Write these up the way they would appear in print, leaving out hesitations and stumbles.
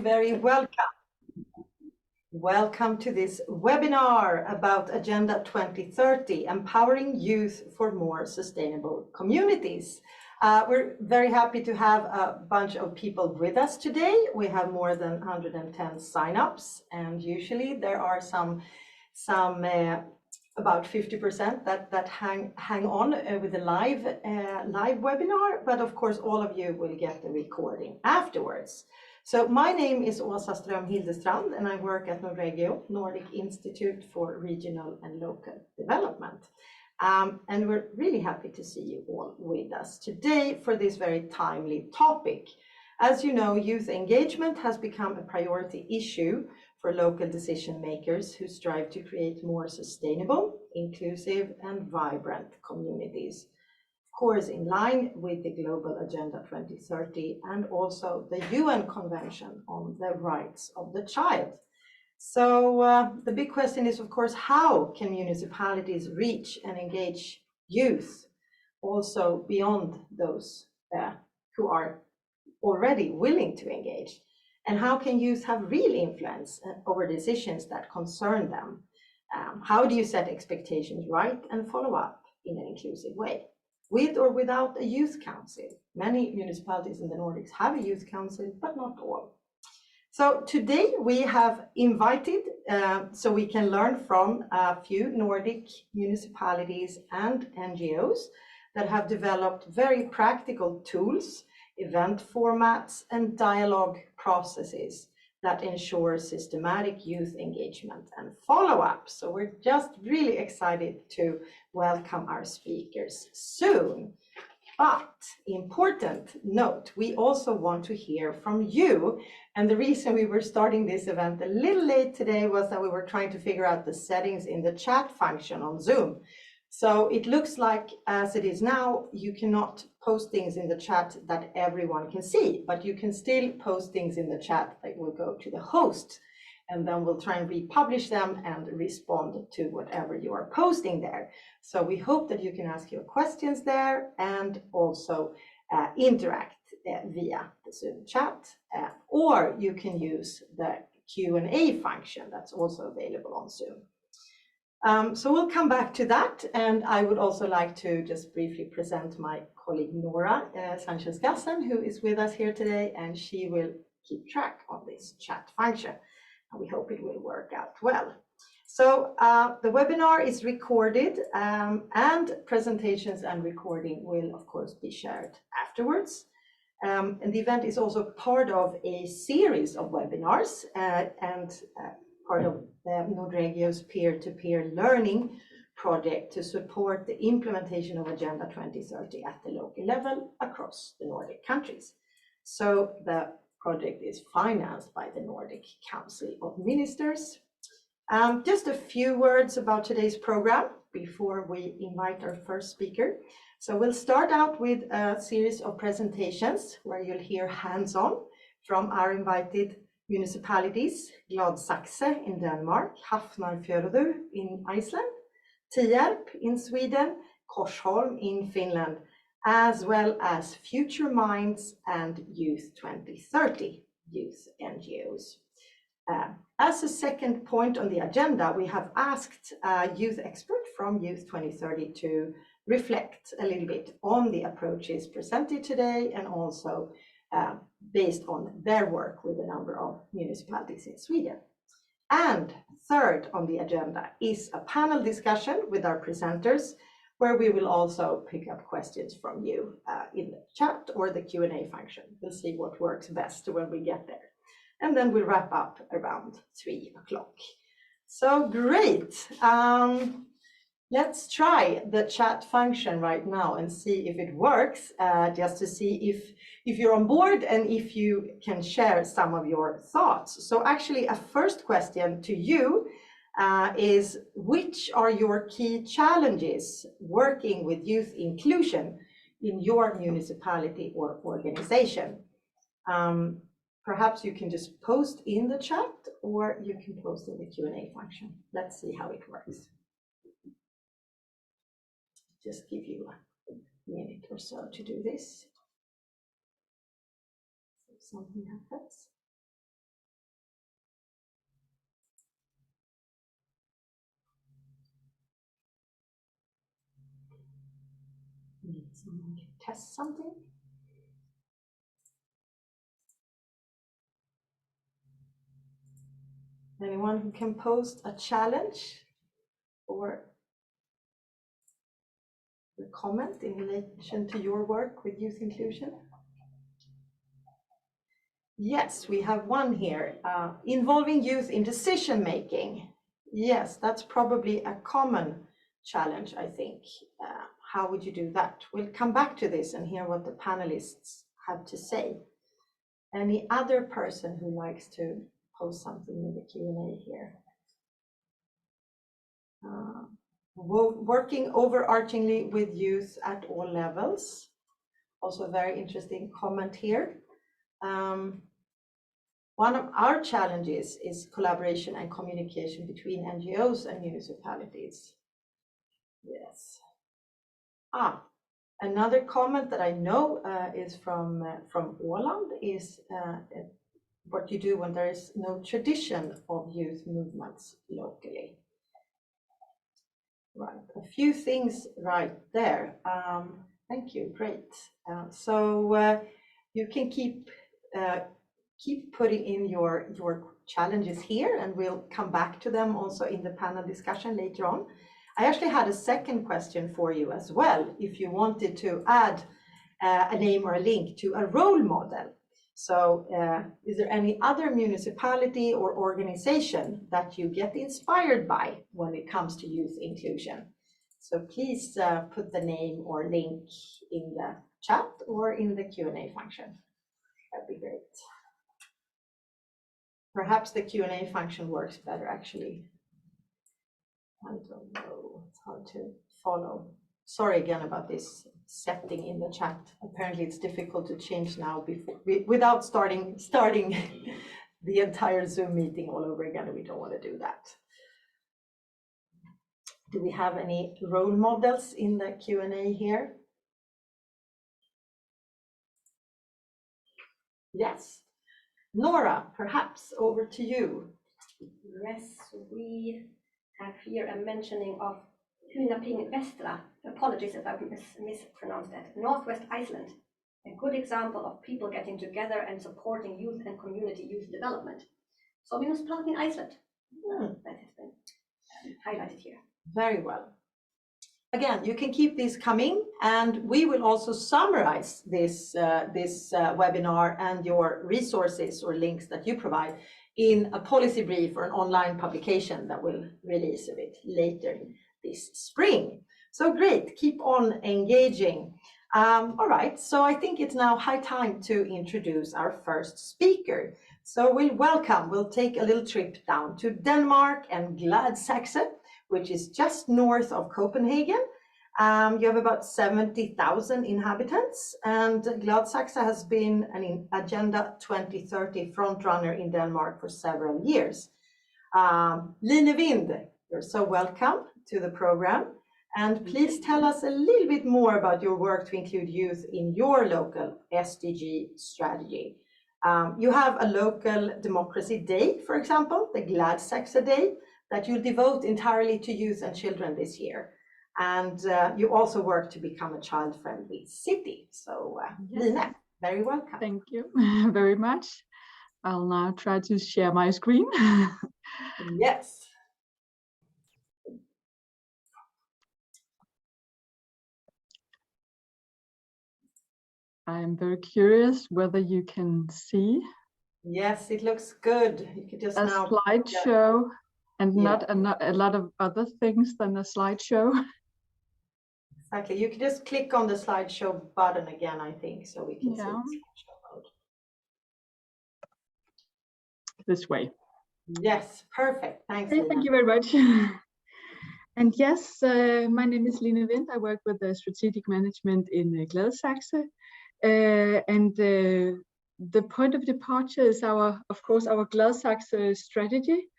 Very welcome. Welcome to this webinar about Agenda 2030, Empowering Youth for More Sustainable Communities. We're very happy to have a bunch of people with us today. We have more than 110 signups, and usually there are some about 50% that hang on with the live webinar, but of course all of you will get the recording afterwards. So my name is Åsa Ström Hildestrand, and I work at Nordic Institute for Regional and Local Development. And we're really happy to see you all with us today for this very timely topic. As you know, youth engagement has become a priority issue for local decision makers who strive to create more sustainable, inclusive, and vibrant communities. Of course, in line with the Global Agenda 2030 and also the UN Convention on the Rights of the Child. So the big question is, of course, how can municipalities reach and engage youth also beyond those who are already willing to engage? And how can youth have real influence over decisions that concern them? How do you set expectations right and follow up in an inclusive way? With or without a youth council. Many municipalities in the Nordics have a youth council, but not all. So today we have invited, so we can learn from a few Nordic municipalities and NGOs that have developed very practical tools, event formats, and dialogue processes that ensure systematic youth engagement and follow-up. So we're just really excited to welcome our speakers soon. But important note, we also want to hear from you. And the reason we were starting this event a little late today was that we were trying to figure out the settings in the chat function on Zoom. So it looks like, as it is now, you cannot post things in the chat that everyone can see, but you can still post things in the chat that will go to the host, and then we'll try and republish them and respond to whatever you are posting there. So we hope that you can ask your questions there and also interact via the Zoom chat, or you can use the Q&A function that's also available on Zoom. So we'll come back to that, and I would also like to just briefly present my colleague Nora Sanchez-Gassen, who is with us here today, and she will keep track of this chat function, and we hope it will work out well. So the webinar is recorded, and presentations and recording will of course be shared afterwards. And the event is also part of a series of webinars and part of Nordregio's peer-to-peer learning project to support the implementation of Agenda 2030 at the local level across the Nordic countries. So the project is financed by the Nordic Council of Ministers. Just a few words about today's program before we invite our first speaker. So we'll start out with a series of presentations where you'll hear hands-on from our invited municipalities: Gladsaxe in Denmark, Hafnarfjörður in Iceland, Tierp in Sweden, Korsholm in Finland, as well as Future Minds and Youth 2030 youth NGOs. As a second point on the agenda, we have asked a youth expert from Youth 2030 to reflect a little bit on the approaches presented today, and also based on their work with a number of municipalities in Sweden. And third on the agenda is a panel discussion with our presenters, where we will also pick up questions from you in the chat or the Q&A function. We'll see what works best when we get there. And then we'll wrap up around 3 o'clock. So great. Let's try the chat function right now and see if it works, just to see if you're on board and if you can share some of your thoughts. So actually a first question to you is, which are your key challenges working with youth inclusion in your municipality or organization? Perhaps you can just post in the chat, or you can post in the Q&A function. Let's see how it works. Just give you a minute or so to do this. If something happens. Someone can test something. Anyone who can post a challenge or a comment in relation to your work with youth inclusion? Yes, we have one here, involving youth in decision making. Yes, that's probably a common challenge, I think. How would you do that? We'll come back to this and hear what the panelists have to say. Any other person who likes to post something in the Q&A here? Working overarchingly with youth at all levels. Also a very interesting comment here. One of our challenges is collaboration and communication between NGOs and municipalities. Yes. Another comment that I know is from Åland is what you do when there is no tradition of youth movements locally. Right, a few things right there. Thank you, great. So you can keep putting in your challenges here, and we'll come back to them also in the panel discussion later on. I actually had a second question for you as well, if you wanted to add a name or a link to a role model. So is there any other municipality or organization that you get inspired by when it comes to youth inclusion? So please put the name or link in the chat or in the Q&A function. That'd be great. Perhaps the Q&A function works better, actually. I don't know, it's hard to follow. Sorry again about this setting in the chat. Apparently it's difficult to change now without starting the entire Zoom meeting all over again. We don't want to do that. Do we have any role models in the Q&A here? Yes. Nora, perhaps over to you. Yes, we have here a mentioning of Hafnarfjörður Vestra. Apologies if I mispronounced that. Northwest Iceland. A good example of people getting together and supporting youth and community youth development. So municipality in Iceland. That has been highlighted here. Very well. Again, you can keep these coming, and we will also summarize this webinar and your resources or links that you provide in a policy brief or an online publication that will release a bit later this spring. So great, keep on engaging. All right, so I think it's now high time to introduce our first speaker. So we'll take a little trip down to Denmark and Gladsaxe, which is just north of Copenhagen. You have about 70,000 inhabitants, and Gladsaxe has been an Agenda 2030 frontrunner in Denmark for several years. Line Vind, you're so welcome to the program, and please tell us a little bit more about your work to include youth in your local SDG strategy. You have a local democracy day, for example, the Gladsaxe Day, that you'll devote entirely to youth and children this year. And you also work to become a child-friendly city. So yes. Line, very welcome. Thank you very much. I'll now try to share my screen. Yes. I'm very curious whether you can see. Yes, it looks good. You could just a now slideshow and not a lot of other things than a slideshow. Exactly. You can just click on the slideshow button again, I think, so we can see the slideshow mode. This way. Yes, perfect. Thanks. Okay, thank you very much. And yes, my name is Line Vind. I work with the strategic management in Gladsaxe. And the point of departure is of course, our Gladsaxe strategy.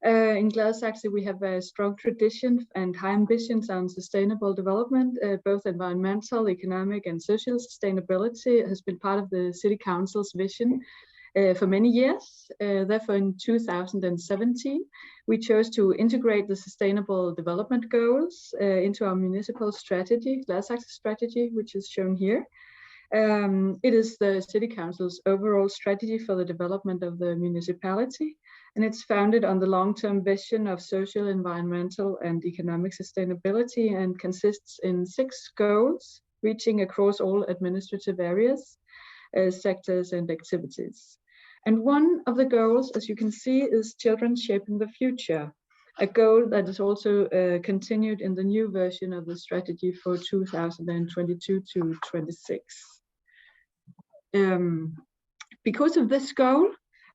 In Gladsaxe, we have a strong tradition and high ambitions on sustainable development, both environmental, economic, and social sustainability has been part of the City Council's vision. for many years. Therefore, in 2017, we chose to integrate the Sustainable Development Goals into our municipal strategy, Gladsaxe strategy, which is shown here. It is the City Council's overall strategy for the development of the municipality, and it's founded on the long-term vision of social, environmental, and economic sustainability, and consists in 6 goals, reaching across all administrative areas, sectors, and activities. And one of the goals, as you can see, is children shaping the future, a goal that is also continued in the new version of the strategy for 2022 to 26. Because of this goal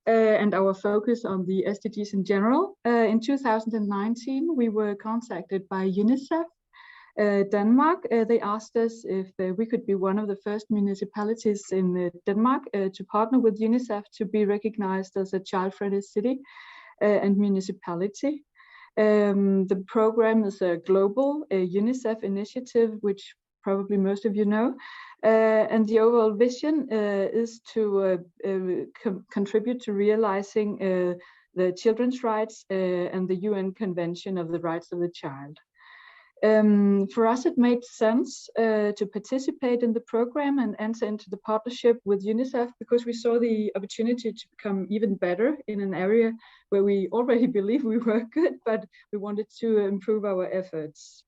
and our focus on the SDGs in general, in 2019, we were contacted by UNICEF Denmark. They asked us if we could be one of the first municipalities in Denmark to partner with UNICEF to be recognized as a child-friendly city and municipality. The program is a global UNICEF initiative, which probably most of you know. And the overall vision is to contribute to realizing the children's rights and the UN Convention of the Rights of the Child. For us, it made sense to participate in the program and enter into the partnership with UNICEF because we saw the opportunity to become even better in an area where we already believe we were good, but we wanted to improve our efforts.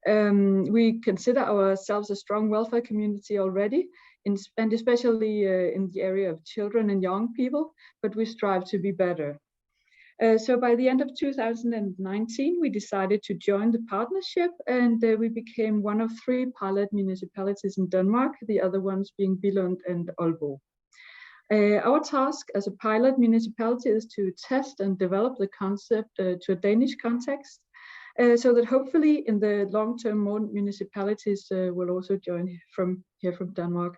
We consider ourselves a strong welfare community already, and especially in the area of children and young people, but we strive to be better. So by the end of 2019, we decided to join the partnership, and we became one of 3 pilot municipalities in Denmark, the other ones being Billund and Aalborg. Our task as a pilot municipality is to test and develop the concept to a Danish context, so that hopefully in the long term more municipalities will also join from Denmark.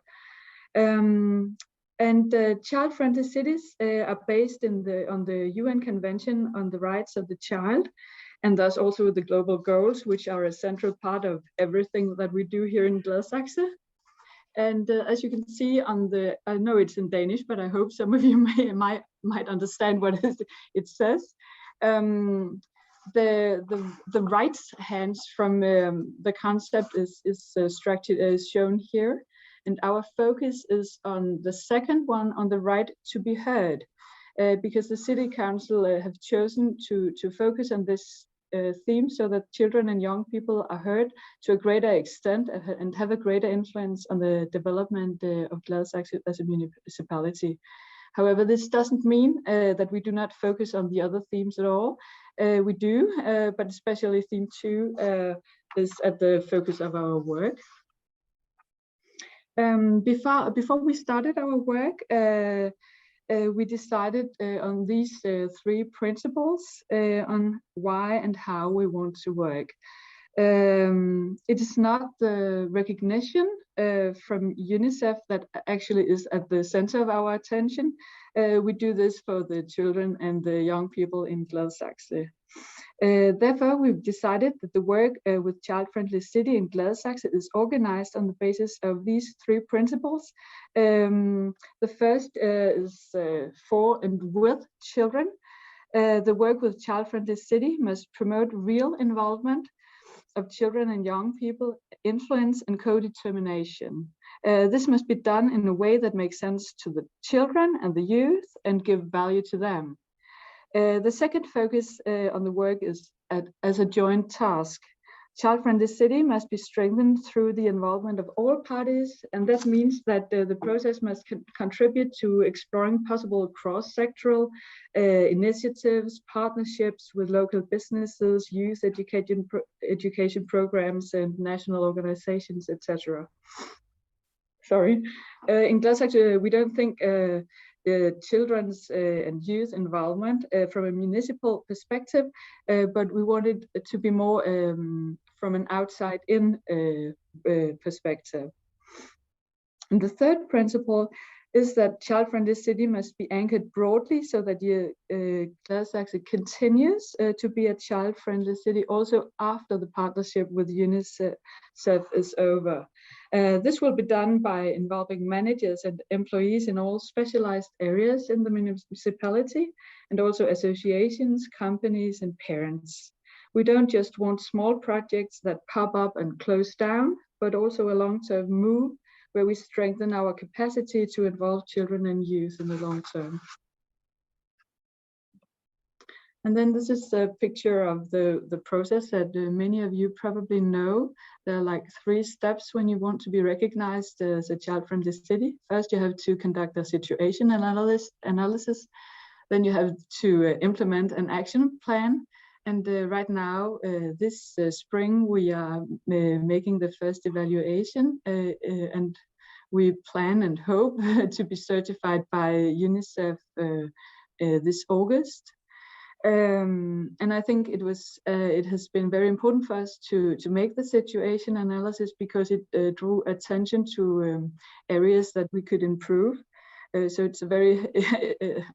Child-friendly cities are based on the UN Convention on the Rights of the Child, and thus also the global goals, which are a central part of everything that we do here in Gladsaxe. And as you can see on the, I know it's in Danish, but I hope some of you might understand what it says. The rights hands from the concept is structured as shown here, and our focus is on the second one, on the right to be heard, because the City Council have chosen to focus on this theme so that children and young people are heard to a greater extent and have a greater influence on the development of Gladsaxe as a municipality. However, this doesn't mean that we do not focus on the other themes at all. We do, but especially theme 2 is at the focus of our work. Before we started our work, we decided on these 3 principles on why and how we want to work. It is not the recognition from UNICEF that actually is at the center of our attention. We do this for the children and the young people in Gladsaxe. Therefore, we've decided that the work with child-friendly city in Gladsaxe is organized on the basis of these 3 principles. The first is for and with children. The work with child-friendly city must promote real involvement of children and young people, influence and co-determination. This must be done in a way that makes sense to the children and the youth and give value to them. The second focus on the work is as a joint task. Child-friendly city must be strengthened through the involvement of all parties, and that means that the process must contribute to exploring possible cross-sectoral initiatives, partnerships with local businesses, youth education programs, and national organizations, etc. Sorry. In Gladsaxe, we don't think children's and youth involvement from a municipal perspective, but we wanted to be more from an outside-in perspective. And the third principle is that child-friendly city must be anchored broadly so that Gladsaxe continues to be a child-friendly city also after the partnership with UNICEF is over. This will be done by involving managers and employees in all specialized areas in the municipality, and also associations, companies, and parents. We don't just want small projects that pop up and close down, but also a long-term move where we strengthen our capacity to involve children and youth in the long term. And then this is a picture of the process that many of you probably know. There are like 3 steps when you want to be recognized as a child-friendly city. First, you have to conduct a situation analysis. Then you have to implement an action plan. And right now, this spring, we are making the first evaluation, and we plan and hope to be certified by UNICEF this August. And I think it has been very important for us to make the situation analysis, because it drew attention to areas that we could improve. So it's a very,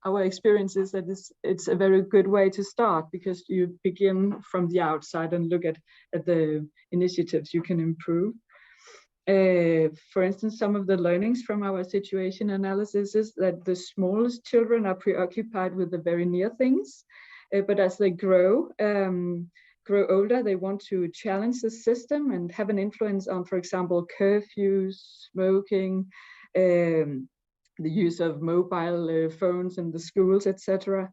our experience is that it's a very good way to start, because you begin from the outside and look at the initiatives you can improve. For instance, some of the learnings from our situation analysis is that the smallest children are preoccupied with the very near things, but as they grow older, they want to challenge the system and have an influence on, for example, curfews, smoking, the use of mobile phones in the schools, etc.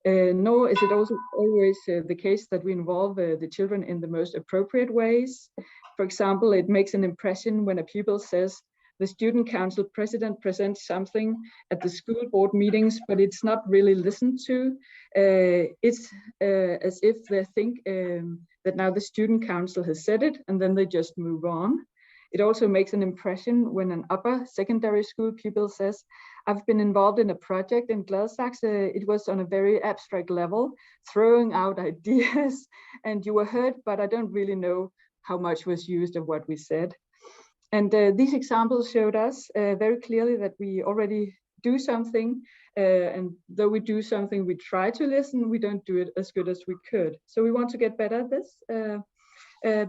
Nor is it also always the case that we involve the children in the most appropriate ways. For example, it makes an impression when a pupil says, the student council president presents something at the school board meetings, but it's not really listened to. It's as if they think that now the student council has said it, and then they just move on. It also makes an impression when an upper secondary school pupil says, I've been involved in a project in Gladsaxe. It was on a very abstract level, throwing out ideas, and you were heard, but I don't really know how much was used of what we said. And these examples showed us very clearly that we already do something, and though we do something, we try to listen, we don't do it as good as we could. So we want to get better at this,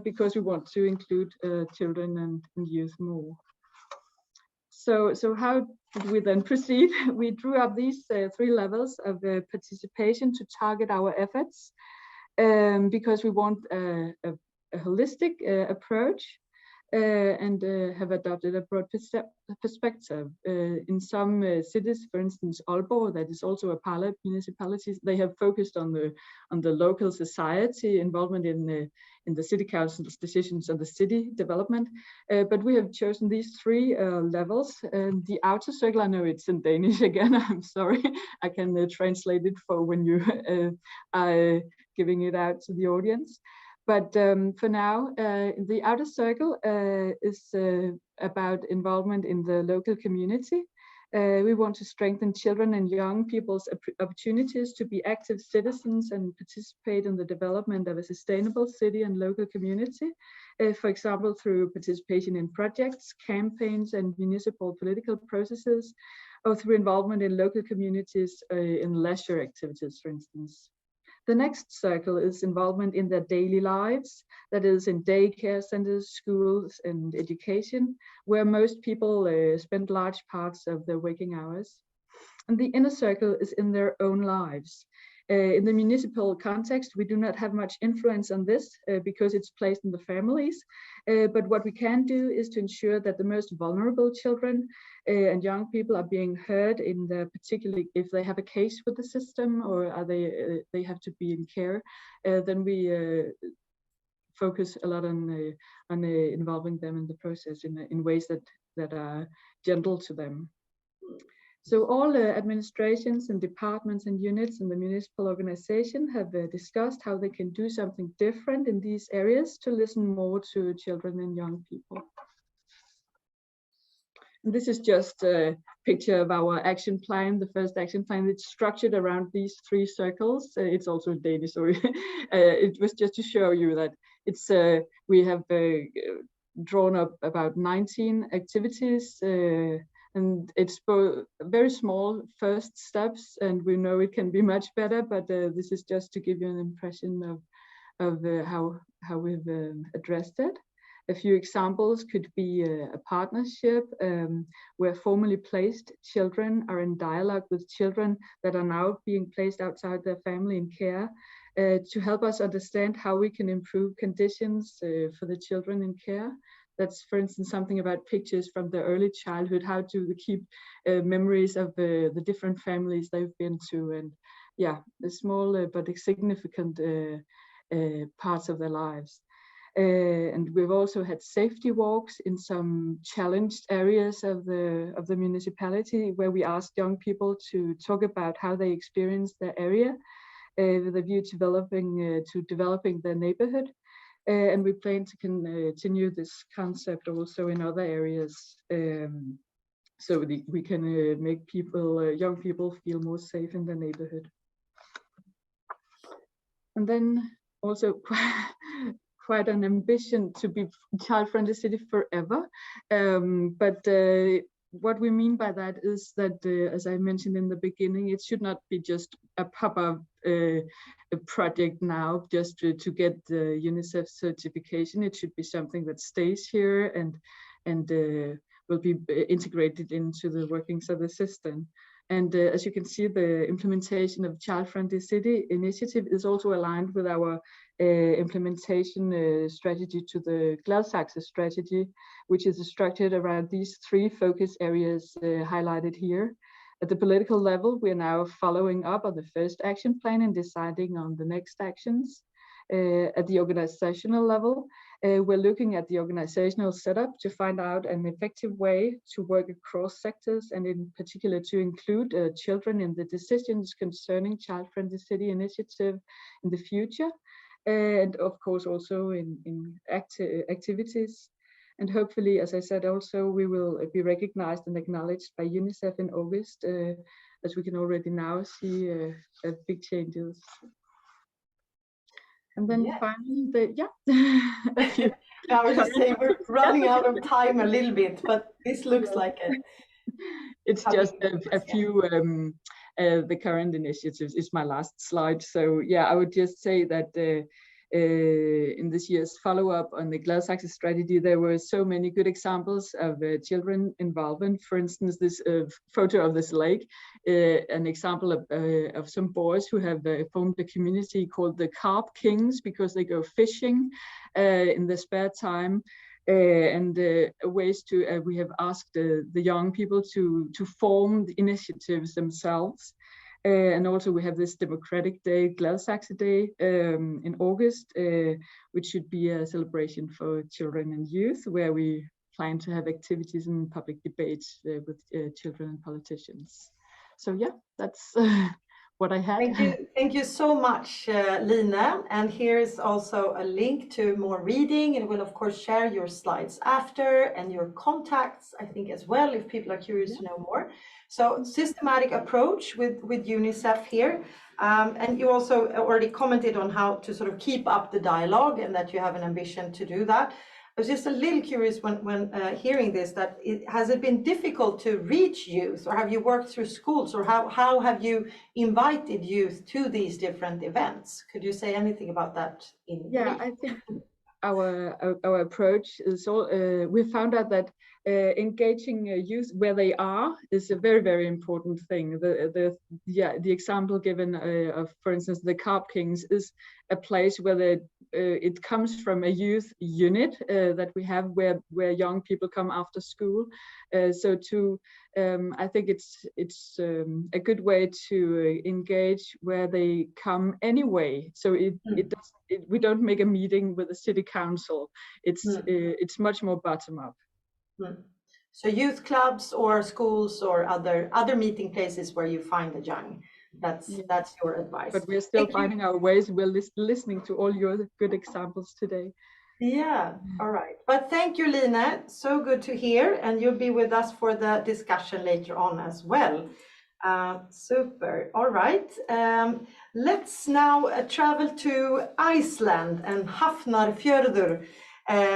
because we want to include children and youth more. So how did we then proceed? We drew up these 3 levels of participation to target our efforts, because we want a holistic approach, and have adopted a broad perspective. In some cities, for instance, Aalborg, that is also a pilot municipality, they have focused on the local society involvement in the city council's decisions on the city development. But we have chosen these 3 levels. The outer circle, I know it's in Danish again, I'm sorry, I can translate it for when you are giving it out to the audience. But for now, the outer circle is about involvement in the local community. We want to strengthen children and young people's opportunities to be active citizens and participate in the development of a sustainable city and local community. For example, through participation in projects, campaigns, and municipal political processes, or through involvement in local communities in leisure activities, for instance. The next circle is involvement in their daily lives, that is in daycare centers, schools, and education, where most people spend large parts of their waking hours. And the inner circle is in their own lives. In the municipal context, we do not have much influence on this because it's placed in the families. But what we can do is to ensure that the most vulnerable children and young people are being heard in the particularly if they have a case with the system or are they have to be in care. Then we focus a lot on involving them in the process in ways that are gentle to them. So all administrations and departments and units in the municipal organization have discussed how they can do something different in these areas to listen more to children and young people. And this is just a picture of our action plan, the first action plan. It's structured around these 3 circles. It's also Danish, so it was just to show you that it's we have drawn up about 19 activities. And it's both very small first steps, and we know it can be much better, but this is just to give you an impression of how we've addressed it. A few examples could be a partnership where formerly placed children are in dialogue with children that are now being placed outside their family in care to help us understand how we can improve conditions for the children in care. That's, for instance, something about pictures from the early childhood, how to keep memories of the different families they've been to, and yeah, the small but significant parts of their lives. And we've also had safety walks in some challenged areas of the municipality, where we asked young people to talk about how they experience their area with a view to developing their neighborhood. And we plan to continue this concept also in other areas, so we can make young people feel more safe in their neighborhood. And then also quite an ambition to be child-friendly city forever. But what we mean by that is that, as I mentioned in the beginning, it should not be just a pop-up project now just to get the UNICEF certification. It should be something that stays here and will be integrated into the workings of the system. And as you can see, the implementation of Child-Friendly City initiative is also aligned with our implementation strategy to the Gladsaxe strategy, which is structured around these three focus areas highlighted here. At the political level, we are now following up on the first action plan and deciding on the next actions. At the organizational level, we're looking at the organizational setup to find out an effective way to work across sectors, and in particular to include children in the decisions concerning Child-Friendly City initiative in the future, and of course also in activities. And hopefully, as I said, also we will be recognized and acknowledged by UNICEF in August, as we can already now see big changes. And then finally, a few. I was just saying we're running out of time a little bit, but this looks like it. It's just a few, the current initiatives is my last slide. So yeah, I would just say that in this year's follow-up on the Gladsaxe strategy, there were so many good examples of children involvement. For instance, this photo of this lake, an example of some boys who have formed a community called the Carp Kings, because they go fishing in their spare time. And ways to, we have asked the young people to form the initiatives themselves. And also we have this Democratic Day, Gladsaxe Day, in August, which should be a celebration for children and youth, where we plan to have activities and public debates with children and politicians. So yeah, that's what I had. Thank you so much, Lina. And here's also a link to more reading, and we'll of course share your slides after and your contacts, I think, as well, if people are curious to know more. So systematic approach with UNICEF here. And you also already commented on how to sort of keep up the dialogue and that you have an ambition to do that. I was just a little curious when hearing this, that has it been difficult to reach youth, or have you worked through schools, or how have you invited youth to these different events? Could you say anything about that? I think our approach is we found out that engaging youth where they are is a very, very important thing. The example given of, for instance, the Carp Kings is a place where it comes from a youth unit that we have where young people come after school. I think it's a good way to engage where they come anyway. So we don't make a meeting with the city council. It's much more bottom up. So youth clubs or schools or other meeting places where you find the young. That's your advice. But we're still finding our ways. We're listening to all your good examples today. Yeah, all right. But thank you, Lina. So good to hear. And you'll be with us for the discussion later on as well. Super. All right. Let's now travel to Iceland and Hafnarfjörður,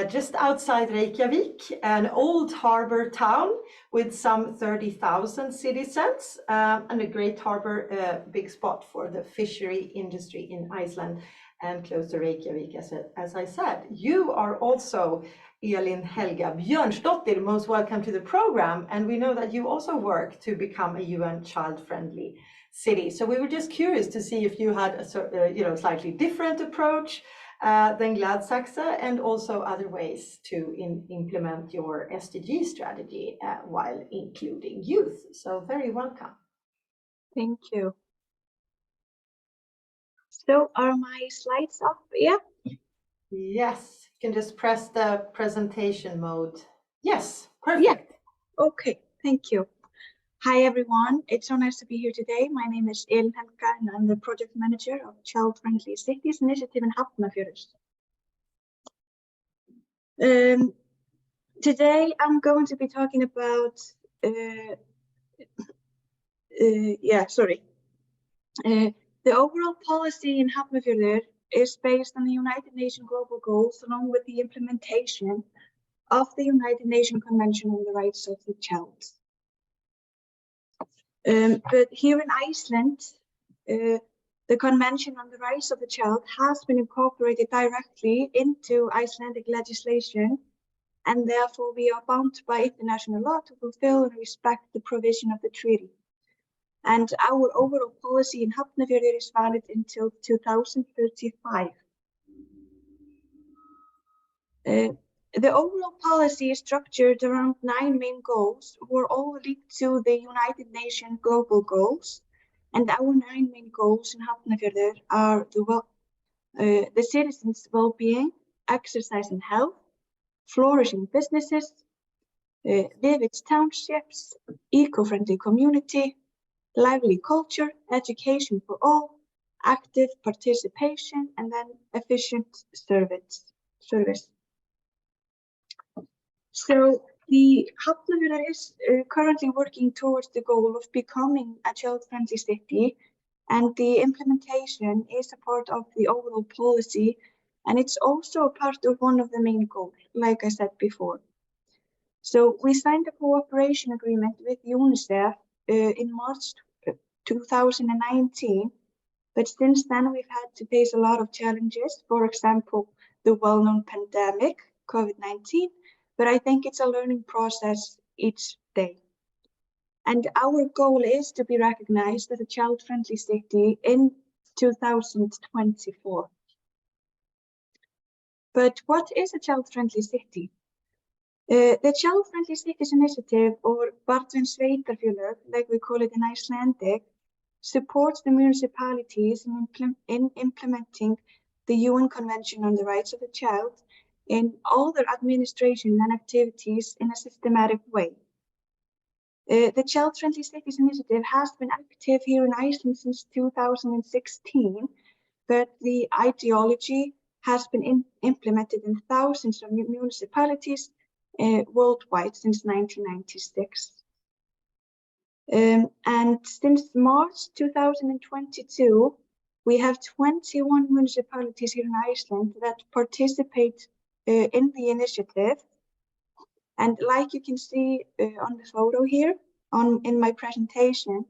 just outside Reykjavik, an old harbor town with some 30,000 citizens, and a great harbor, big spot for the fishery industry in Iceland, and close to Reykjavik, as I said. You are also Elín, Helga, Björnsdóttir, most welcome to the program. And we know that you also work to become a UN child-friendly city. So we were just curious to see if you had a slightly different approach than Gladsaxe, and also other ways to implement your SDG strategy while including youth. So very welcome. Thank you. So are my slides up? Yeah. Yes, you can just press the presentation mode. Yes, perfect. Yeah. Okay, thank you. Hi everyone, it's so nice to be here today. My name is Elín Helga and I'm the project manager of Child Friendly Cities Initiative in Hafnarfjörður. Today I'm going to be talking about the overall policy in Hafnarfjörður is based on the United Nations Global Goals along with the implementation of the United Nations Convention on the Rights of the Child. But here in Iceland, the Convention on the Rights of the Child has been incorporated directly into Icelandic legislation, and therefore we are bound by international law to fulfill and respect the provision of the treaty. And our overall policy in Hafnarfjörður is valid until 2035. The overall policy is structured around 9 main goals, who are all linked to the United Nations Global Goals. And our 9 main goals in Hafnarfjörður are the citizens' well-being, exercise and health, flourishing businesses, vivid townships, eco-friendly community, lively culture, education for all, active participation, and then efficient service. So the Hafnarfjörður is currently working towards the goal of becoming a child-friendly city, and the implementation is a part of the overall policy, and it's also a part of one of the main goals, like I said before. So we signed a cooperation agreement with UNICEF in March 2019, but since then we've had to face a lot of challenges, for example, the well-known pandemic, COVID-19, but I think it's a learning process each day. And our goal is to be recognized as a child-friendly city in 2024. But what is a child-friendly city? The Child Friendly Cities Initiative, or Björnsdóttir, like we call it in Icelandic, supports the municipalities in implementing the UN Convention on the Rights of the Child in all their administration and activities in a systematic way. The Child Friendly Cities Initiative has been active here in Iceland since 2016, but the ideology has been implemented in thousands of municipalities worldwide since 1996. And since March 2022, we have 21 municipalities here in Iceland that participate in the initiative. And like you can see on the photo here, in my presentation,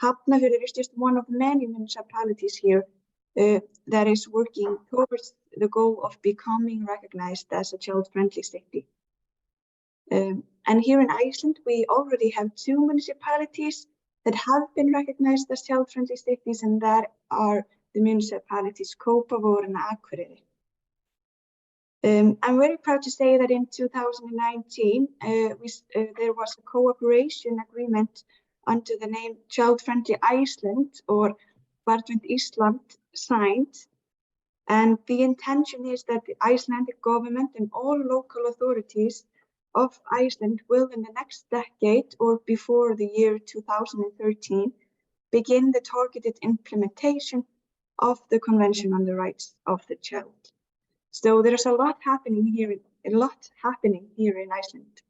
Hafnarfjörður is just one of many municipalities here that is working towards the goal of becoming recognized as a child-friendly city. And here in Iceland, we already have 2 municipalities that have been recognized as child-friendly cities, and that are the municipalities Kópavogur and Akureyri. I'm very proud to say that in 2019, there was a cooperation agreement under the name Child Friendly Iceland, or Barnvænt Ísland, signed. And the intention is that the Icelandic government and all local authorities of Iceland will, in the next decade or before the year 2013, begin the targeted implementation of the Convention on the Rights of the Child. So there's a lot happening here in Iceland.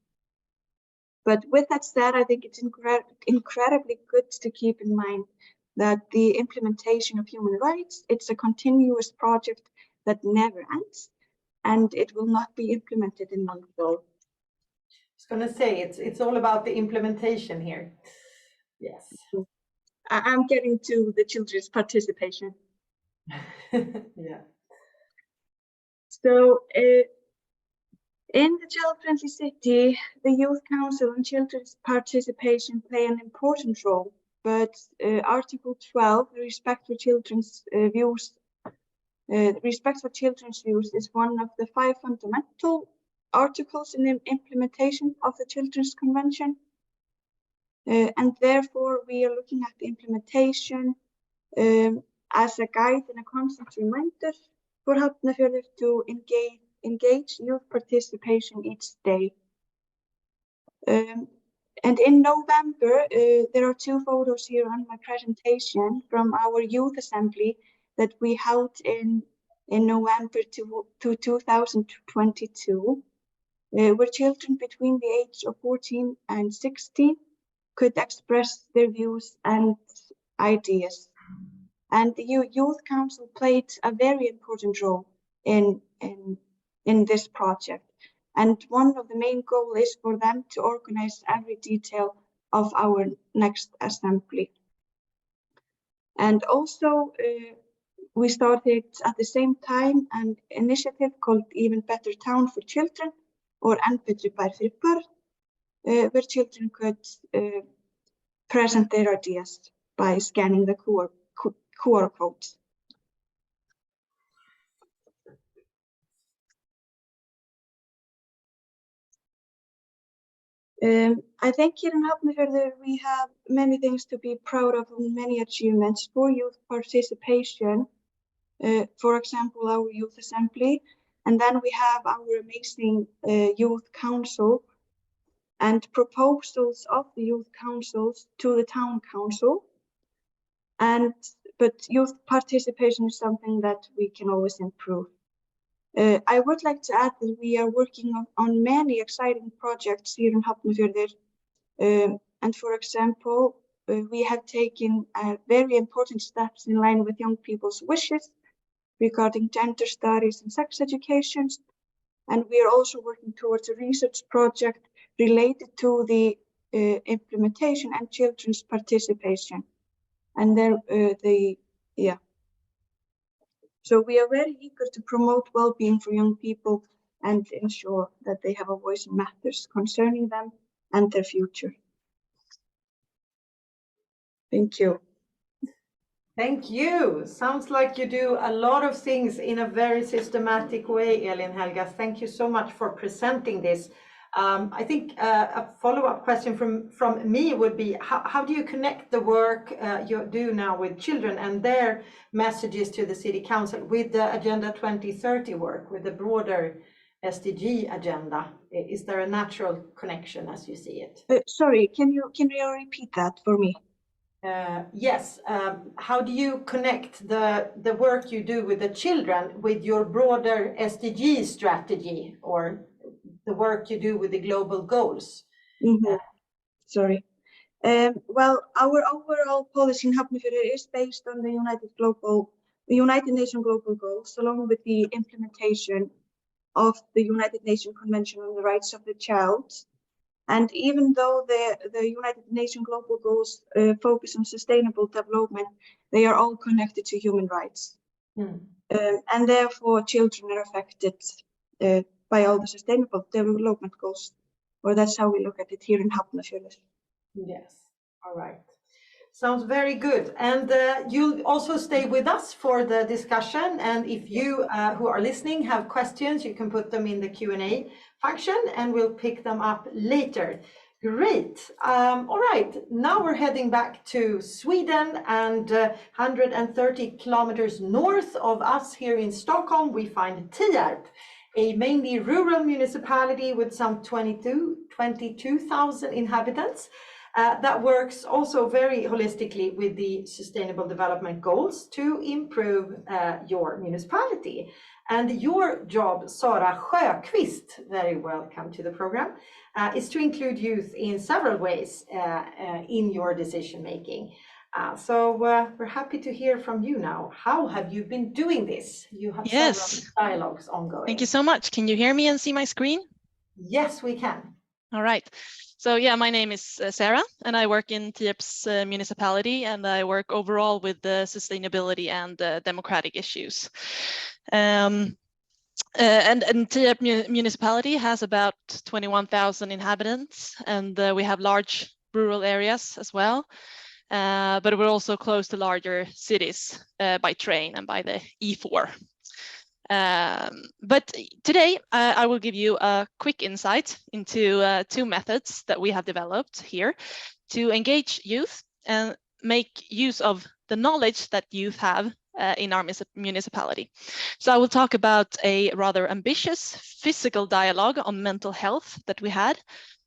But with that said, I think it's incredibly good to keep in mind that the implementation of human rights, it's a continuous project that never ends, and it will not be implemented in one go. I was going to say, it's all about the implementation here. Yes. I'm getting to the children's participation. Yeah. So In the child-friendly city, the Youth Council and children's participation play an important role, but Article 12, the respect for children's views, is one of the 5 fundamental articles in the implementation of the Children's Convention. And therefore, we are looking at the implementation as a guide and a constant reminder for Hafnarfjörður to engage youth participation each day. And in November, there are 2 photos here on my presentation from our youth assembly that we held in November to 2022, where children between the age of 14 and 16 could express their views and ideas. And the Youth Council played a very important role in this project. And one of the main goals is for them to organize every detail of our next assembly. And also, we started at the same time an initiative called Even Better Town for Children, or Enn Betri Bær fyrir börn, where children could present their ideas by scanning the QR codes. I think here in Hafnarfjörður we have many things to be proud of and many achievements for youth participation. For example, our youth assembly, and then we have our amazing youth council and proposals of the youth councils to the town council. But youth participation is something that we can always improve. I would like to add that we are working on many exciting projects here in Hafnarfjörður. And for example, we have taken very important steps in line with young people's wishes regarding gender studies and sex education. And we are also working towards a research project related to the implementation and children's participation. And so we are very eager to promote well-being for young people and ensure that they have a voice in matters concerning them and their future. Thank you. Thank you. Sounds like you do a lot of things in a very systematic way, Elin, Helga. Thank you so much for presenting this. I think a follow-up question from me would be, how do you connect the work you do now with children and their messages to the City Council with the Agenda 2030 work, with the broader SDG agenda? Is there a natural connection as you see it? Sorry, can you repeat that for me? Yes. How do you connect the work you do with the children with your broader SDG strategy, or the work you do with the global goals? Sorry. Well, our overall policy in Hafnarfjörður is based on the United Nations global goals, along with the implementation of the United Nations Convention on the Rights of the Child. And even though the United Nations global goals focus on sustainable development, they are all connected to human rights. And therefore, children are affected by all the sustainable development goals, or that's how we look at it here in Hafnarfjörður. Yes, all right. Sounds very good. And you'll also stay with us for the discussion. And if you who are listening have questions, you can put them in the Q&A function and we'll pick them up later. Great. All right, now we're heading back to Sweden, and 130 kilometers north of us here in Stockholm, we find Tierp, a mainly rural municipality with some 22,000 inhabitants that works also very holistically with the Sustainable Development Goals to improve your municipality. And your job, Sara Sjöqvist, very welcome to the program, is to include youth in several ways in your decision making. So we're happy to hear from you now. How have you been doing this? You have several dialogues ongoing. Thank you so much. Can you hear me and see my screen? Yes, we can. All right. So yeah, my name is Sarah, and I work in Tierp's municipality, and I work overall with the sustainability and democratic issues. And Tierp municipality has about 21,000 inhabitants, and we have large rural areas as well. But we're also close to larger cities by train and by the E4. But today I will give you a quick insight into 2 methods that we have developed here to engage youth and make use of the knowledge that youth have in our municipality. So I will talk about a rather ambitious physical dialogue on mental health that we had,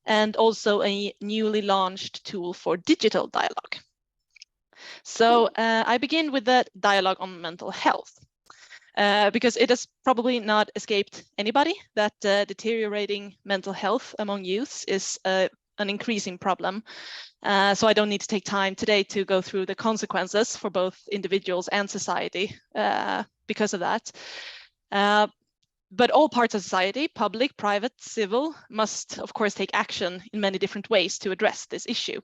and also a newly launched tool for digital dialogue. So I begin with the dialogue on mental health. Because it has probably not escaped anybody that deteriorating mental health among youths is an increasing problem. So I don't need to take time today to go through the consequences for both individuals and society because of that. But all parts of society, public, private, civil, must of course take action in many different ways to address this issue.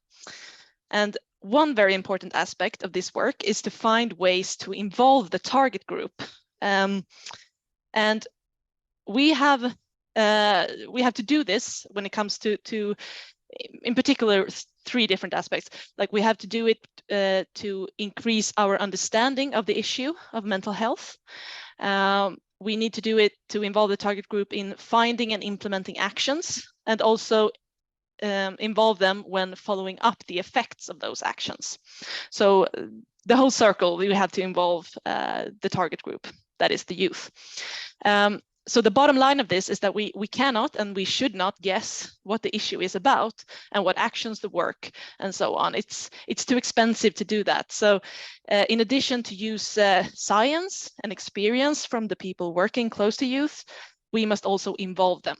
And one very important aspect of this work is to find ways to involve the target group. And we have to do this when it comes to in particular 3 different aspects. Like, we have to do it to increase our understanding of the issue of mental health. We need to do it to involve the target group in finding and implementing actions, and also involve them when following up the effects of those actions. So the whole circle, we have to involve the target group, that is the youth. So the bottom line of this is that we cannot and we should not guess what the issue is about and what actions to work and so on. It's too expensive to do that. So in addition to use science and experience from the people working close to youth, we must also involve them.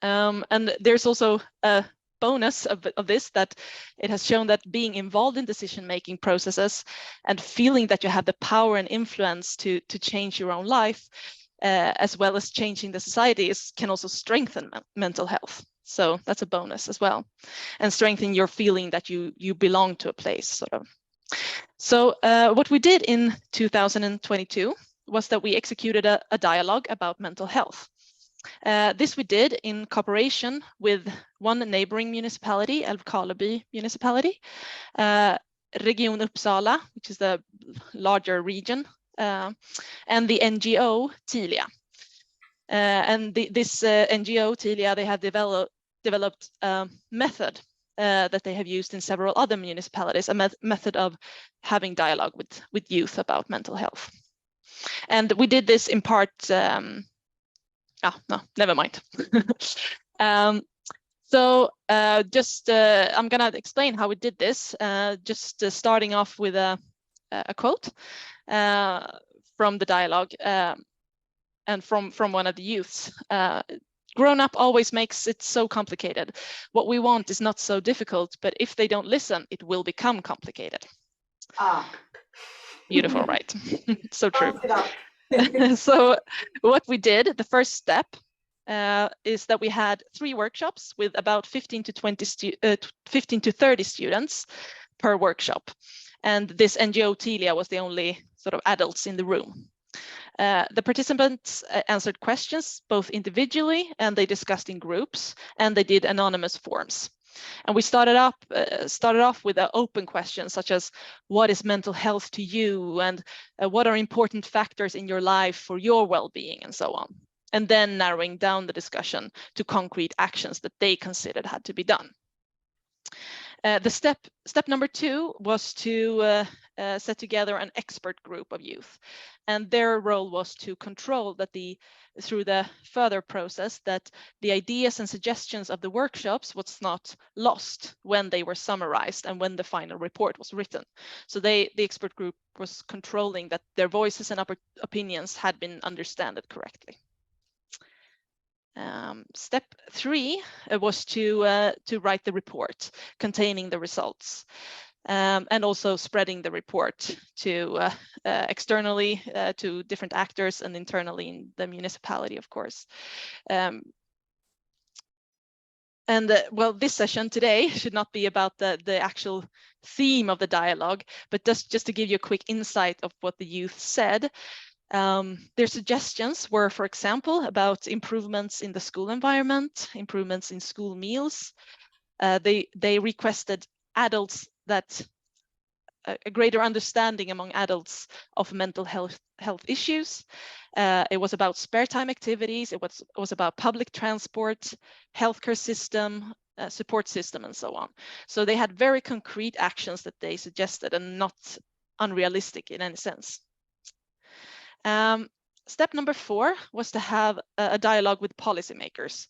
And there's also a bonus of this, that it has shown that being involved in decision-making processes and feeling that you have the power and influence to change your own life, as well as changing the society, can also strengthen mental health. So that's a bonus as well, and strengthen your feeling that you belong to a place, sort of. So what we did in 2022 was that we executed a dialogue about mental health. This we did in cooperation with one neighboring municipality, Älvkarleby municipality, Region Uppsala, which is the larger region, and the NGO Tilia. And this NGO Tilia, they have developed a method that they have used in several other municipalities, a method of having dialogue with youth about mental health. And we did this in part. No, never mind. I'm gonna explain how we did this, starting off with a quote from the dialogue and from one of the youths. Grown up always makes it so complicated. What we want is not so difficult, but if they don't listen, it will become complicated. Beautiful, right? So true. So what we did, the first step, is that we had 3 workshops with about 15 to 30 students per workshop. And this NGO Tilia was the only sort of adults in the room. The participants answered questions both individually, and they discussed in groups, and they did anonymous forms. And we started off with open questions such as, what is mental health to you, and what are important factors in your life for your well-being, and so on. And then narrowing down the discussion to concrete actions that they considered had to be done. The step number 2 was to set together an expert group of youth, and their role was to control that through the further process, that the ideas and suggestions of the workshops was not lost when they were summarized and when the final report was written. So the expert group was controlling that their voices and opinions had been understood correctly. Step 3 was to write the report containing the results, and also spreading the report to externally to different actors and internally in the municipality, of course. Well, this session today should not be about the actual theme of the dialogue, but just to give you a quick insight of what the youth said. Their suggestions were, for example, about improvements in the school environment, improvements in school meals. They requested adults that a greater understanding among adults of mental health issues. It was about spare time activities. It was about public transport, healthcare system, support system, and so on. So they had very concrete actions that they suggested and not unrealistic in any sense. Step number 4 was to have a dialogue with policymakers.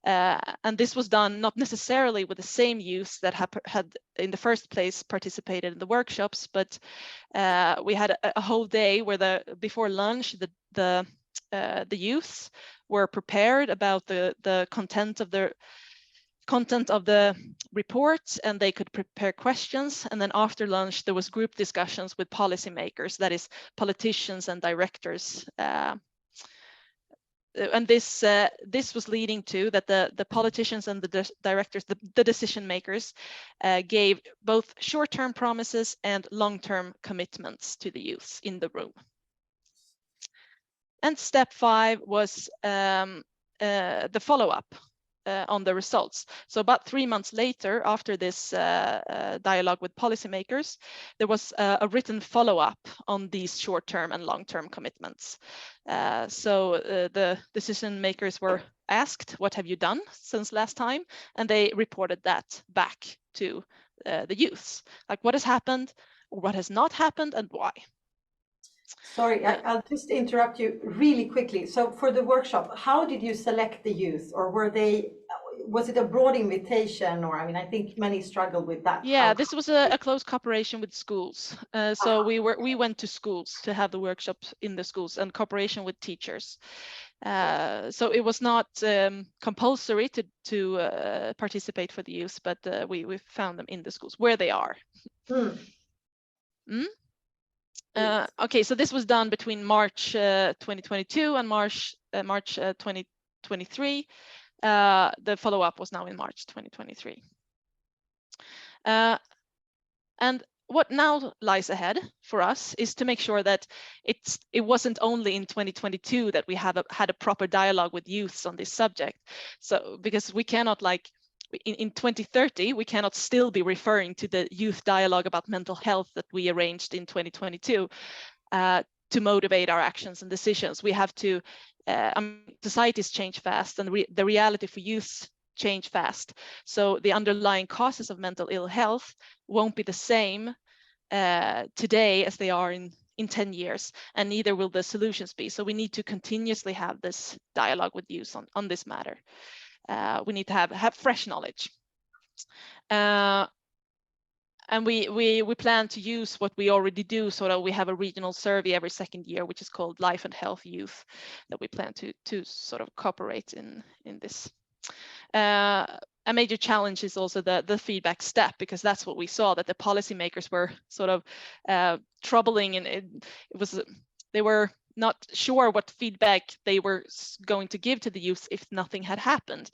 And this was done not necessarily with the same youths that had in the first place participated in the workshops, but we had a whole day where before lunch the youths were prepared about the content of the report, and they could prepare questions, and then after lunch there was group discussions with policymakers, that is politicians and directors. And this was leading to that the politicians and the directors, the decision makers, gave both short-term promises and long-term commitments to the youths in the room. And step 5 was the follow-up on the results. So about 3 months later, after this dialogue with policymakers, there was a written follow-up on these short-term and long-term commitments. So the decision makers were asked, what have you done since last time? And they reported that back to the youths, like what has happened, or what has not happened, and why. Sorry, I'll just interrupt you really quickly. So for the workshop, how did you select the youth, or was it a broad invitation, or, I mean, I think many struggle with that. Yeah, this was a close cooperation with schools. So we went to schools to have the workshops in the schools, and cooperation with teachers. So it was not compulsory to participate for the youth, but we found them in the schools where they are. Okay, so this was done between March 2022 and March 2023. The follow-up was now in March 2023. And what now lies ahead for us is to make sure that it wasn't only in 2022 that we had a proper dialogue with youths on this subject. So because we cannot, like, in 2030, we cannot still be referring to the youth dialogue about mental health that we arranged in 2022 to motivate our actions and decisions. We have to, societies change fast, and the reality for youths change fast. So the underlying causes of mental ill health won't be the same today as they are in 10 years, and neither will the solutions be. So we need to continuously have this dialogue with youth on this matter. We need to have fresh knowledge. And we plan to use what we already do, so that we have a regional survey every second year, which is called Life and Health Youth, that we plan to sort of cooperate in this. A major challenge is also the feedback step, because that's what we saw, that the policymakers were sort of troubling, and they were not sure what feedback they were going to give to the youth if nothing had happened.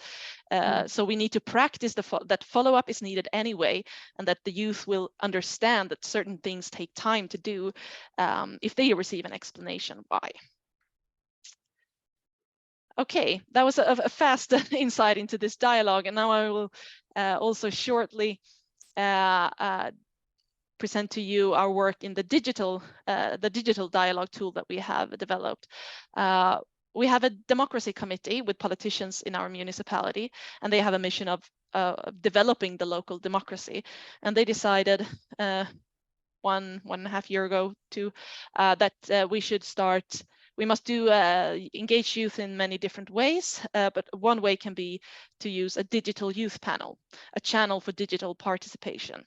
So we need to practice that follow-up is needed anyway, and that the youth will understand that certain things take time to do if they receive an explanation why. Okay, that was a fast insight into this dialogue, and now I will also shortly present to you our work in the digital dialogue tool that we have developed. We have a democracy committee with politicians in our municipality, and they have a mission of developing the local democracy. And they decided 1.5 years ago that we must engage youth in many different ways, but one way can be to use a digital youth panel, a channel for digital participation.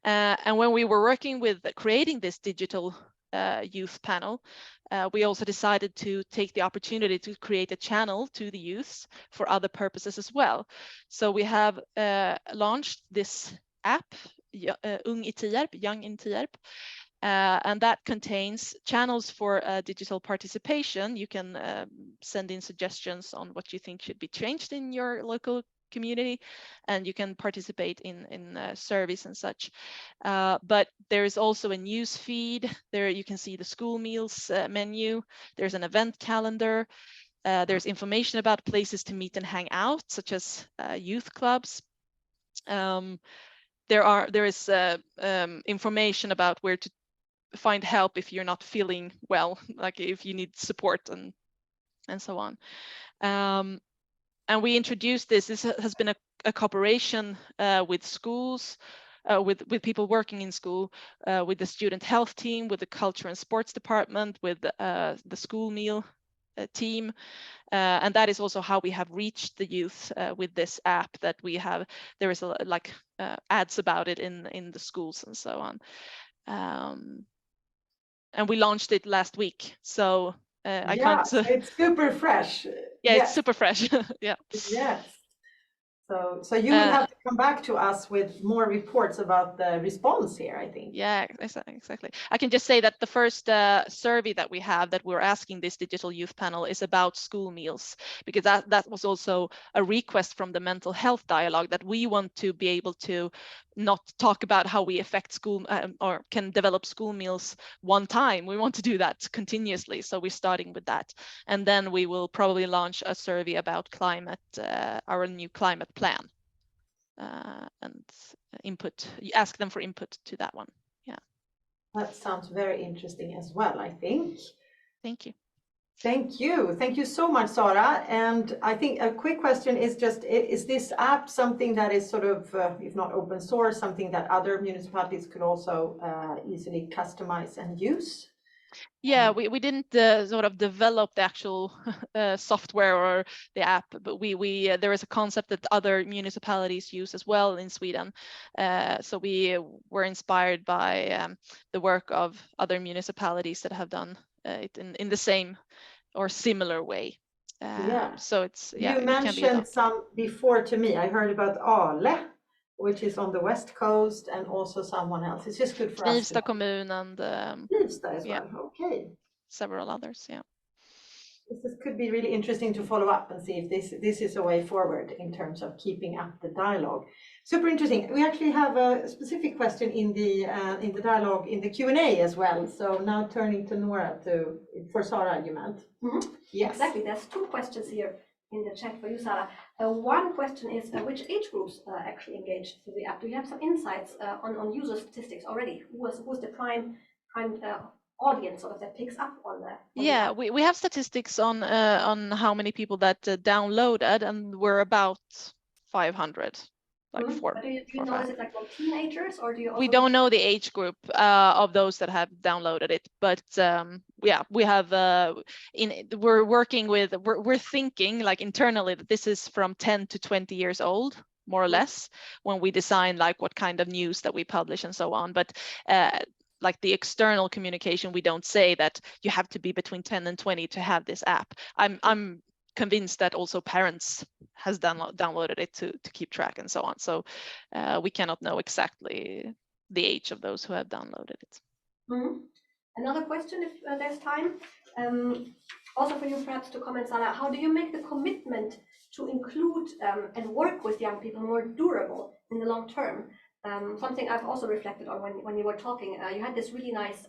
And when we were working with creating this digital youth panel, we also decided to take the opportunity to create a channel to the youths for other purposes as well. So we have launched this app, Ung i Tierp, Young in Tierp, and that contains channels for digital participation. You can send in suggestions on what you think should be changed in your local community, and you can participate in surveys and such. But there is also a news feed. There you can see the school meals menu. There's an event calendar. There's information about places to meet and hang out, such as youth clubs. There is information about where to find help if you're not feeling well, like if you need support and so on. And we introduced this. This has been a cooperation with schools, with people working in school, with the student health team, with the culture and sports department, with the school meal team. And that is also how we have reached the youth with this app that we have. There is ads about it in the schools and so on. And we launched it last week. So I can't. It's super fresh. Yeah, yes. It's super fresh. Yeah. Yes. So you will have to come back to us with more reports about the response here, I think. Yeah, exactly. I can just say that the first survey that we have that we're asking this digital youth panel is about school meals, because that was also a request from the mental health dialogue, that we want to be able to not talk about how we affect school or can develop school meals one time. We want to do that continuously. So we're starting with that. And then we will probably launch a survey about climate, our new climate plan. And input, you ask them for input to that one. Yeah. That sounds very interesting as well, I think. Thank you. Thank you. Thank you so much, Sara. And I think a quick question is just, is this app something that is sort of, if not open source, something that other municipalities could also easily customize and use? Yeah, we didn't sort of develop the actual software or the app, but there is a concept that other municipalities use as well in Sweden. So we were inspired by the work of other municipalities that have done it in the same or similar way. So it's, yeah, you mentioned some before to me. I heard about Ale, which is on the west coast, and also someone else. It's just good for us. Knivsta kommun and Knivsta as well. Okay. Several others, yeah. This could be really interesting to follow up and see if this is a way forward in terms of keeping up the dialogue. Super interesting. We actually have a specific question in the dialogue in the Q&A as well. So now turning to Nora for Sara, you meant. Mm-hmm. Yes, exactly. There's two questions here in the chat for you, Sara. One question is which age groups actually engaged with the app? Do you have some insights on user statistics already? Who's the prime audience sort of that picks up on that? Yeah, we have statistics on how many people that downloaded, and we're about 500. Like do you know, is it like teenagers, or do you also... We don't know the age group of those that have downloaded it, but yeah, we have we're thinking like internally that this is from 10 to 20 years old, more or less, when we design like what kind of news that we publish and so on. But like the external communication, we don't say that you have to be between 10 and 20 to have this app. I'm convinced that also parents has downloaded it to keep track and so on. So we cannot know exactly the age of those who have downloaded it. Mm-hmm. Another question, if there's time, also for you perhaps to comment, Sara, how do you make the commitment to include and work with young people more durable in the long term? Something I've also reflected on when you were talking. You had this really nice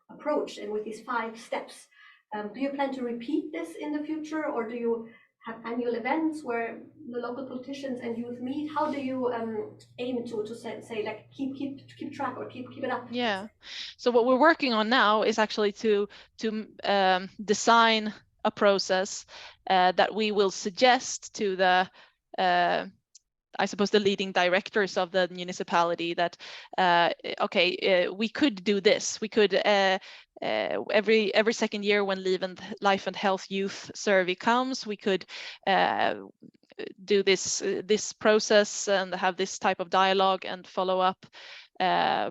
approach and with these 5 steps. Do you plan to repeat this in the future, or do you have annual events where the local politicians and youth meet? How do you aim to say like keep track or keep it up? Yeah. So what we're working on now is actually to design a process that we will suggest to the I suppose the leading directors of the municipality that we could do this. We could every second year when Life and Health Youth Survey comes, we could do this process and have this type of dialogue and follow up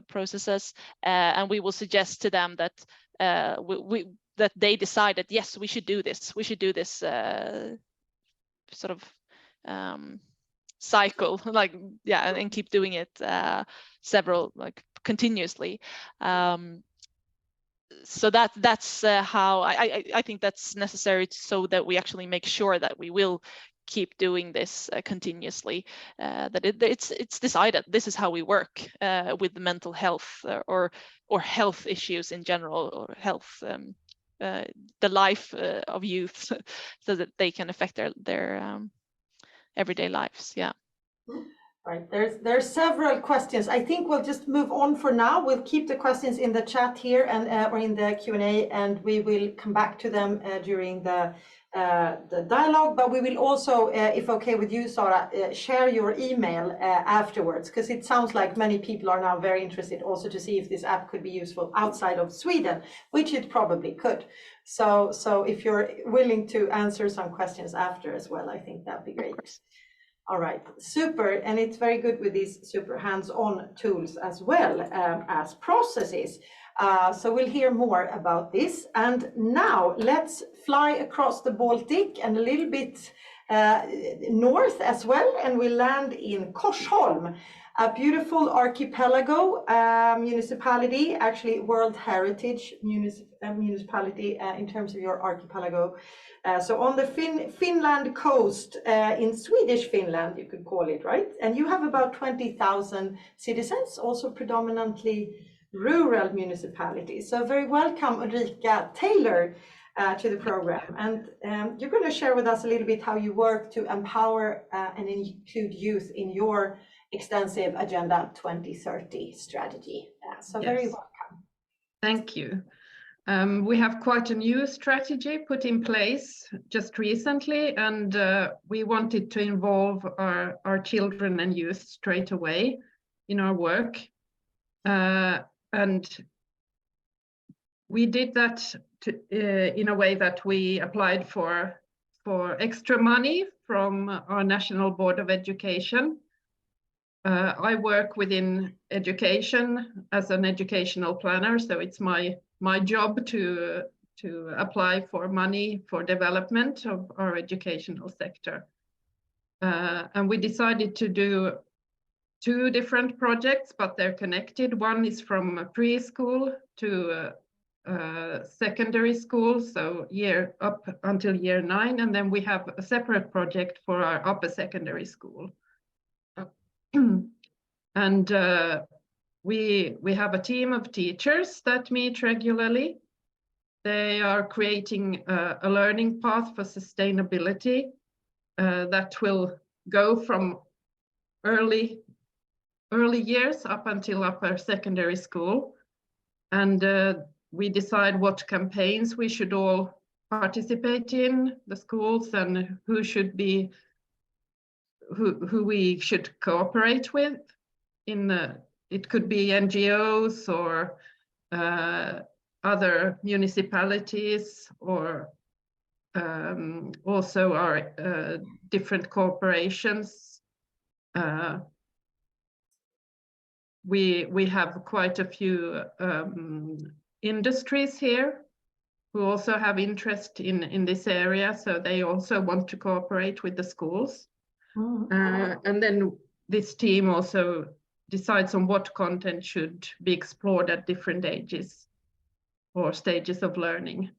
processes, and we will suggest to them that that they decide that yes, we should do this. We should do this sort of cycle, like and keep doing it several continuously. So that's how I think that's necessary so that we actually make sure that we will keep doing this continuously. That it's decided this is how we work with the mental health or health issues in general, or health, the life of youth, so that they can affect their everyday lives. Yeah. Right, there's several questions. I think we'll just move on for now. We'll keep the questions in the chat here and or in the Q&A, and we will come back to them during the dialogue. But we will also, if okay with you, Sara, share your email afterwards, because it sounds like many people are now very interested also to see if this app could be useful outside of Sweden, which it probably could. So if you're willing to answer some questions after as well, I think that'd be great. All right, super, and it's very good with these super hands-on tools as well as processes. So we'll hear more about this. And now let's fly across the Baltic and a little bit north as well, and we land in Korsholm, a beautiful archipelago municipality, actually World Heritage municipality in terms of your archipelago. So on the Finland coast, in Swedish Finland, you could call it, right? And you have about 20,000 citizens, also predominantly rural municipalities. So very welcome, Ulrika Taylor, to the program. And you're going to share with us a little bit how you work to empower and include youth in your extensive Agenda 2030 strategy. So yes. Very welcome. Thank you. We have quite a new strategy put in place just recently, and we wanted to involve our children and youth straight away in our work. And we did that in a way that we applied for extra money from our National Board of Education. I work within education as an educational planner, so it's my job to apply for money for development of our educational sector. And we decided to do 2 different projects, but they're connected. One is from preschool to secondary school, so year up until year 9, and then we have a separate project for our upper secondary school. And we have a team of teachers that meet regularly. They are creating a learning path for sustainability that will go from early years up until upper secondary school. And we decide what campaigns we should all participate in, the schools, and who we should cooperate with. It could be NGOs or other municipalities, or also our different corporations. We have quite a few industries here who also have interest in this area, so they also want to cooperate with the schools. And then this team also decides on what content should be explored at different ages or stages of learning.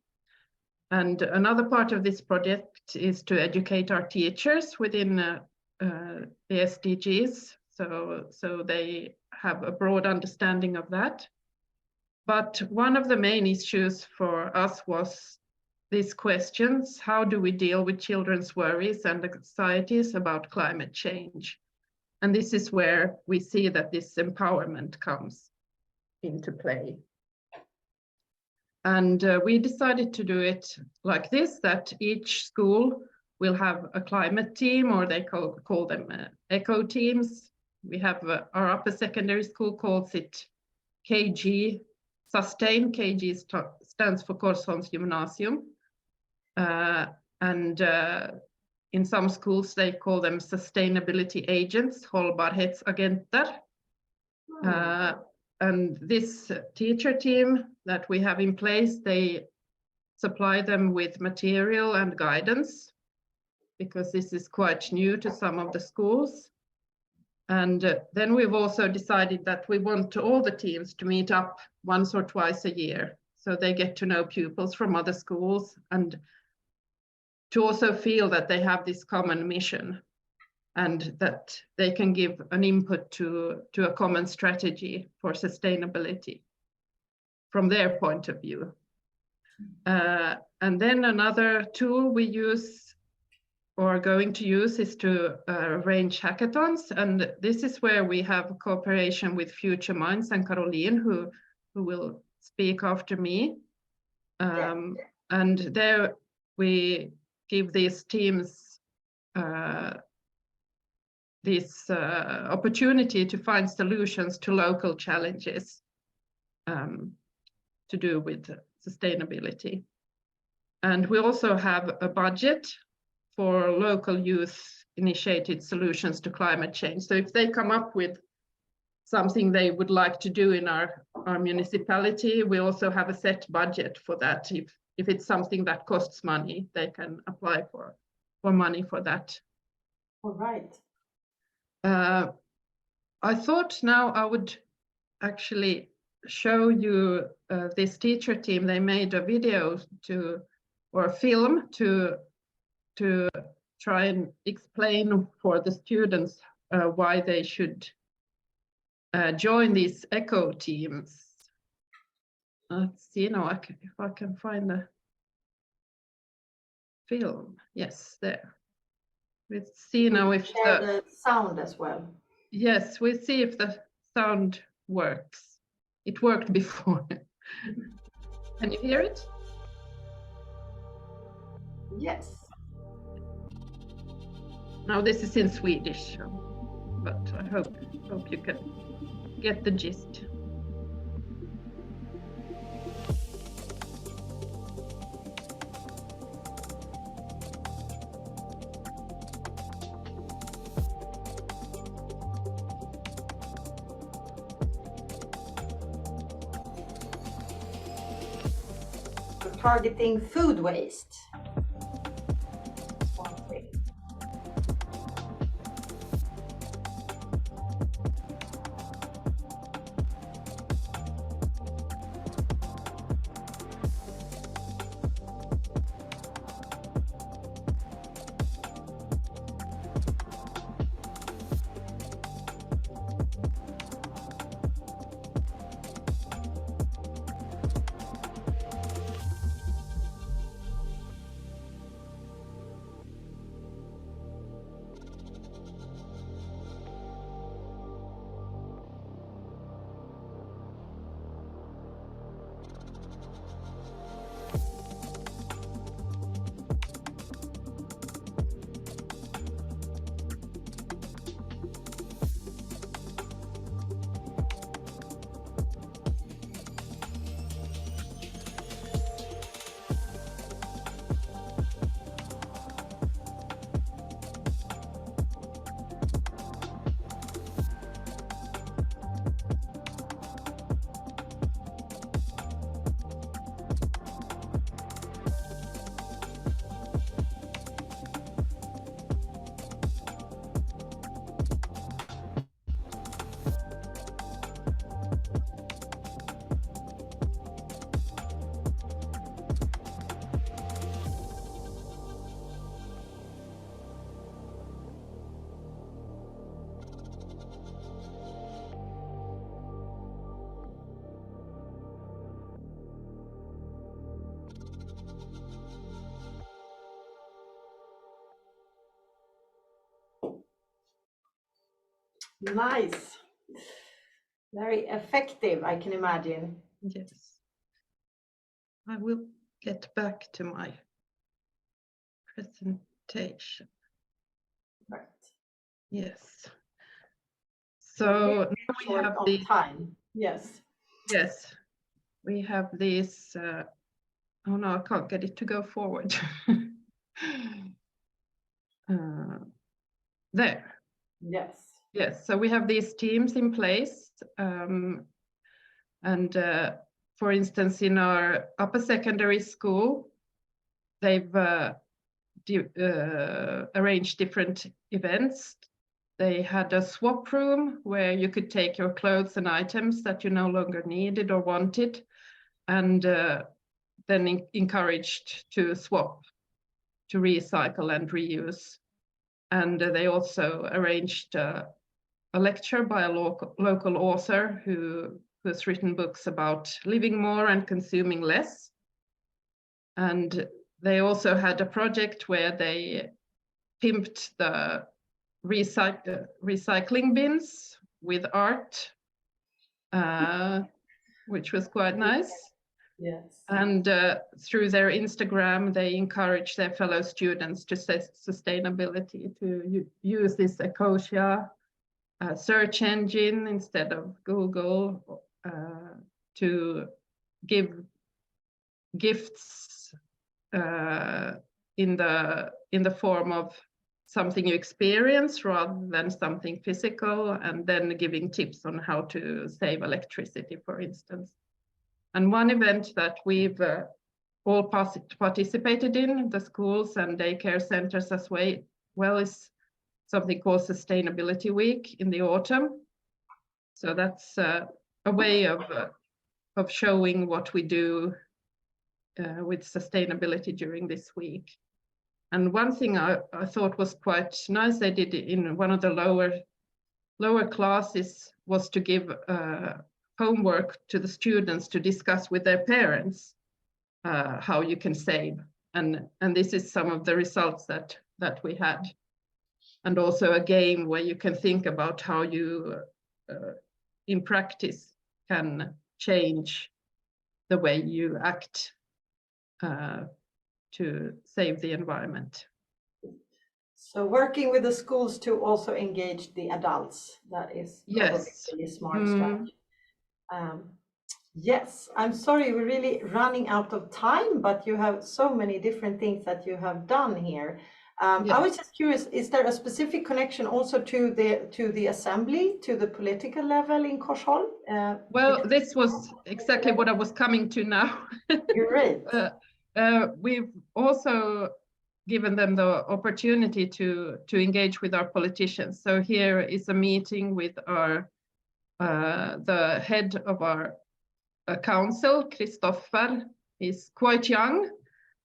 And another part of this project is to educate our teachers within the SDGs, so they have a broad understanding of that. But one of the main issues for us was these questions: how do we deal with children's worries and anxieties about climate change? And this is where we see that this empowerment comes into play. And we decided to do it like this, that each school will have a climate team, or they call them eco teams. We have our upper secondary school calls it KG Sustain. KG stands for Korsholms Gymnasium. And in some schools, they call them sustainability agents, hållbarhetsagenter. And this teacher team that we have in place, they supply them with material and guidance, because this is quite new to some of the schools. And then we've also decided that we want all the teams to meet up once or twice a year, so they get to know pupils from other schools and to also feel that they have this common mission and that they can give an input to a common strategy for sustainability from their point of view. And then another tool we use or are going to use is to arrange hackathons. And this is where we have cooperation with Future Minds and Caroline, who will speak after me. And there we give these teams this opportunity to find solutions to local challenges to do with sustainability. And we also have a budget for local youth initiated solutions to climate change. So if they come up with something they would like to do in our municipality, we also have a set budget for that. If it's something that costs money, they can apply for money for that. All right. I thought now I would actually show you this teacher team. They made a video or a film to try and explain for the students why they should join these eco teams. Let's see now if I can find the film. Yes, there. Let's see now if the sound as well. Yes, we'll see if the sound works. It worked before. Can you hear it? Yes. Now this is in Swedish, but I hope you can get the gist. Targeting food waste. One thing. Nice. Very effective, I can imagine. Yes. I will get back to my presentation. Right. Yes. So now we have the time. Yes. Yes, we have these. Oh no, I can't get it to go forward. There. Yes. Yes, so we have these teams in place. For instance, in our upper secondary school, they've arranged different events. They had a swap room where you could take your clothes and items that you no longer needed or wanted, and then encouraged to swap to recycle and reuse. And they also arranged a lecture by a local author who has written books about living more and consuming less. And they also had a project where they pimped the recycling bins with art, which was quite nice. Yes. And through their Instagram, they encourage their fellow students to sustainability, to use this Ecosia search engine instead of Google, to give gifts in the form of something you experience rather than something physical, and then giving tips on how to save electricity, for instance. And one event that we've all participated in, the schools and daycare centers as well, is something called Sustainability Week in the autumn. So that's a way of showing what we do with sustainability during this week. And one thing I thought was quite nice they did in one of the lower classes was to give homework to the students to discuss with their parents how you can save. And this is some of the results that we had. And also a game where you can think about how you, in practice, can change the way you act to save the environment. So working with the schools to also engage the adults, that is yes, probably a smart strategy. Yes, I'm sorry, we're really running out of time, but you have so many different things that you have done here. Yes. I was just curious, is there a specific connection also to the assembly, to the political level in Korsholm? Well, this was exactly what I was coming to now. Great. We've also given them the opportunity to engage with our politicians. So here is a meeting with our the head of our council, Christopher. He's quite young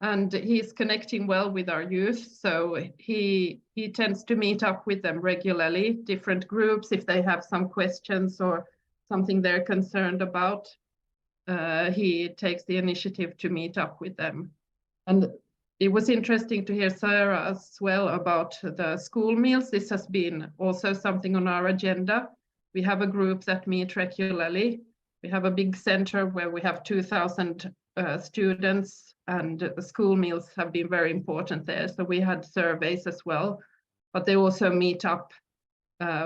and he's connecting well with our youth. So he tends to meet up with them regularly, different groups, if they have some questions or something they're concerned about. He takes the initiative to meet up with them. And it was interesting to hear Sarah as well about the school meals. This has been also something on our agenda. We have a group that meet regularly. We have a big center where we have 2,000 students, and the school meals have been very important there. So we had surveys as well, but they also meet up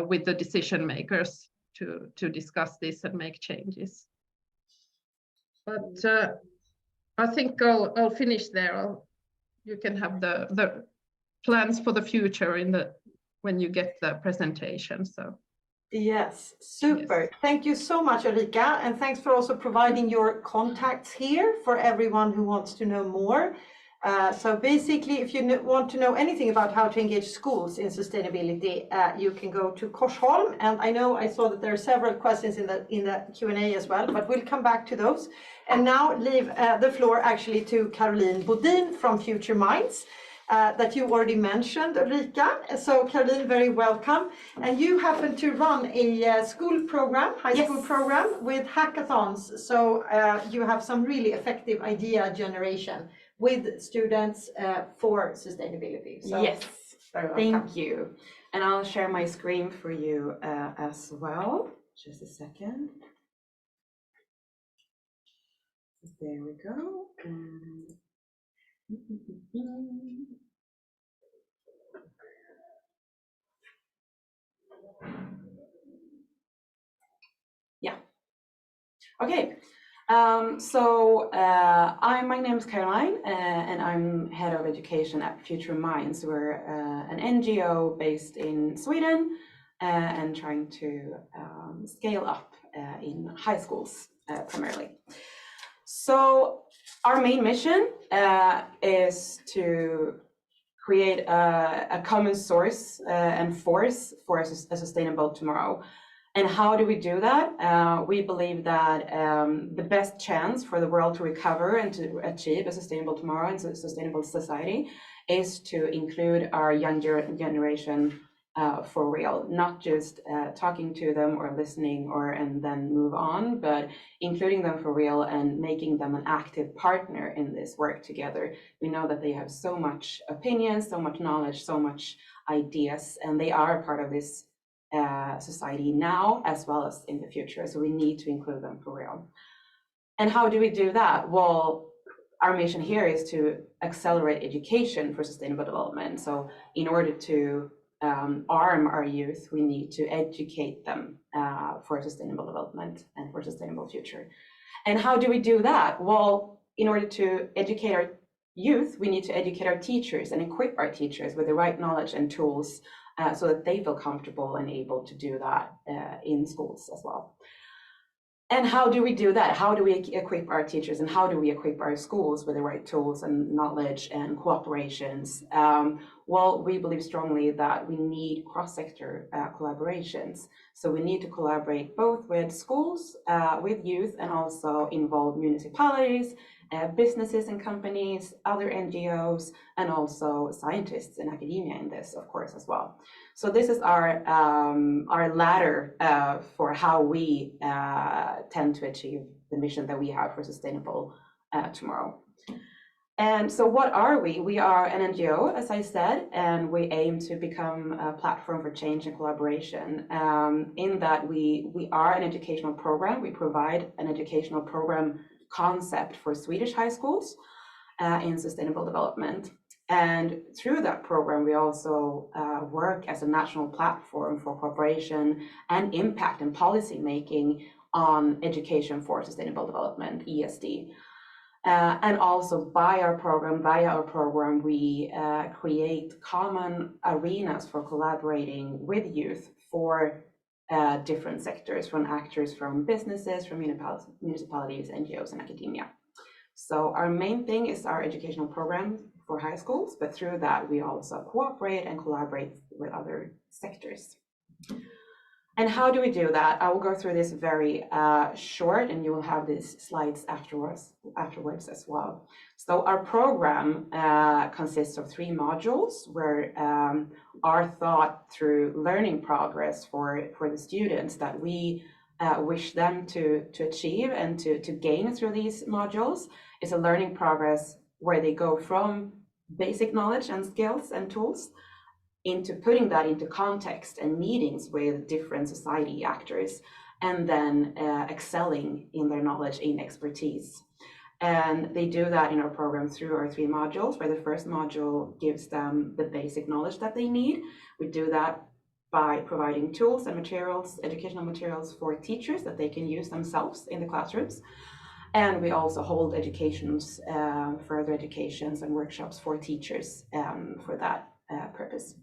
with the decision makers to discuss this and make changes. But I think I'll finish there. You can have the plans for the future when you get the presentation. So. Yes, super. Yes. Thank you so much, Ulrika, and thanks for also providing your contacts here for everyone who wants to know more. So basically, if you want to know anything about how to engage schools in sustainability, you can go to Korsholm. And I saw that there are several questions in the Q&A as well, but we'll come back to those. And now leave the floor actually to Caroline Bodin from Future Minds. That you already mentioned, Ulrika. So Caroline, very welcome. And you happen to run a school program, high school program with hackathons. So you have some really effective idea generation with students for sustainability. So yes, very welcome. Thank you. And I'll share my screen for you as well. Just a second. There we go. Yeah. Okay. My name is Caroline, and I'm head of education at Future Minds. We're an NGO based in Sweden and trying to scale up in high schools primarily. So our main mission is to create a common source and force for a sustainable tomorrow. And how do we do that? We believe that the best chance for the world to recover and to achieve a sustainable tomorrow and a sustainable society is to include our younger generation for real, not just talking to them or listening and then move on, but including them for real and making them an active partner in this work together. We know that they have so much opinion, so much knowledge, so much ideas, and they are a part of this society now as well as in the future. So we need to include them for real. And how do we do that? Well, our mission here is to accelerate education for sustainable development. So in order to arm our youth, we need to educate them for sustainable development and for sustainable future. And how do we do that? Well, in order to educate our youth, we need to educate our teachers and equip our teachers with the right knowledge and tools so that they feel comfortable and able to do that in schools as well. And how do we do that? How do we equip our teachers and how do we equip our schools with the right tools and knowledge and cooperations? Well, we believe strongly that we need cross-sector collaborations. So we need to collaborate both with schools, with youth, and also involve municipalities, businesses and companies, other NGOs, and also scientists and academia in this, of course, as well. So this is our ladder for how we tend to achieve the mission that we have for sustainable tomorrow. And so what are we? We are an NGO, as I said, and we aim to become a platform for change and collaboration. In that we are an educational program. We provide an educational program concept for Swedish high schools in sustainable development. And through that program, we also work as a national platform for cooperation and impact and policy making on education for sustainable development, ESD. And also via our program, we create common arenas for collaborating with youth for different sectors, from actors, from businesses, from municipalities, NGOs, and academia. So our main thing is our educational program for high schools, but through that we also cooperate and collaborate with other sectors. And how do we do that? I will go through this very short, and you will have these slides afterwards as well. So our program consists of 3 modules where are thought through learning progress for the students that we wish them to achieve and to gain through these modules. Is a learning progress where they go from basic knowledge and skills and tools into putting that into context and meetings with different society actors, and then excelling in their knowledge in expertise. And they do that in our program through our 3 modules, where the first module gives them the basic knowledge that they need. We do that by providing tools and materials, educational materials for teachers that they can use themselves in the classrooms. And we also hold educations, further educations and workshops for teachers for that purpose.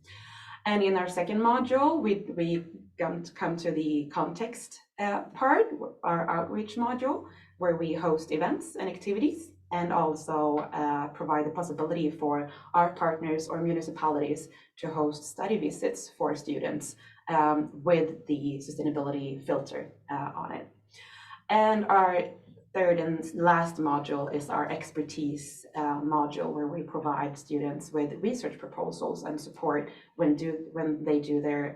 And in our second module, we come to the context part, our outreach module, where we host events and activities, and also provide the possibility for our partners or municipalities to host study visits for students with the sustainability filter on it. And our third and last module is our expertise module, where we provide students with research proposals and support when they do their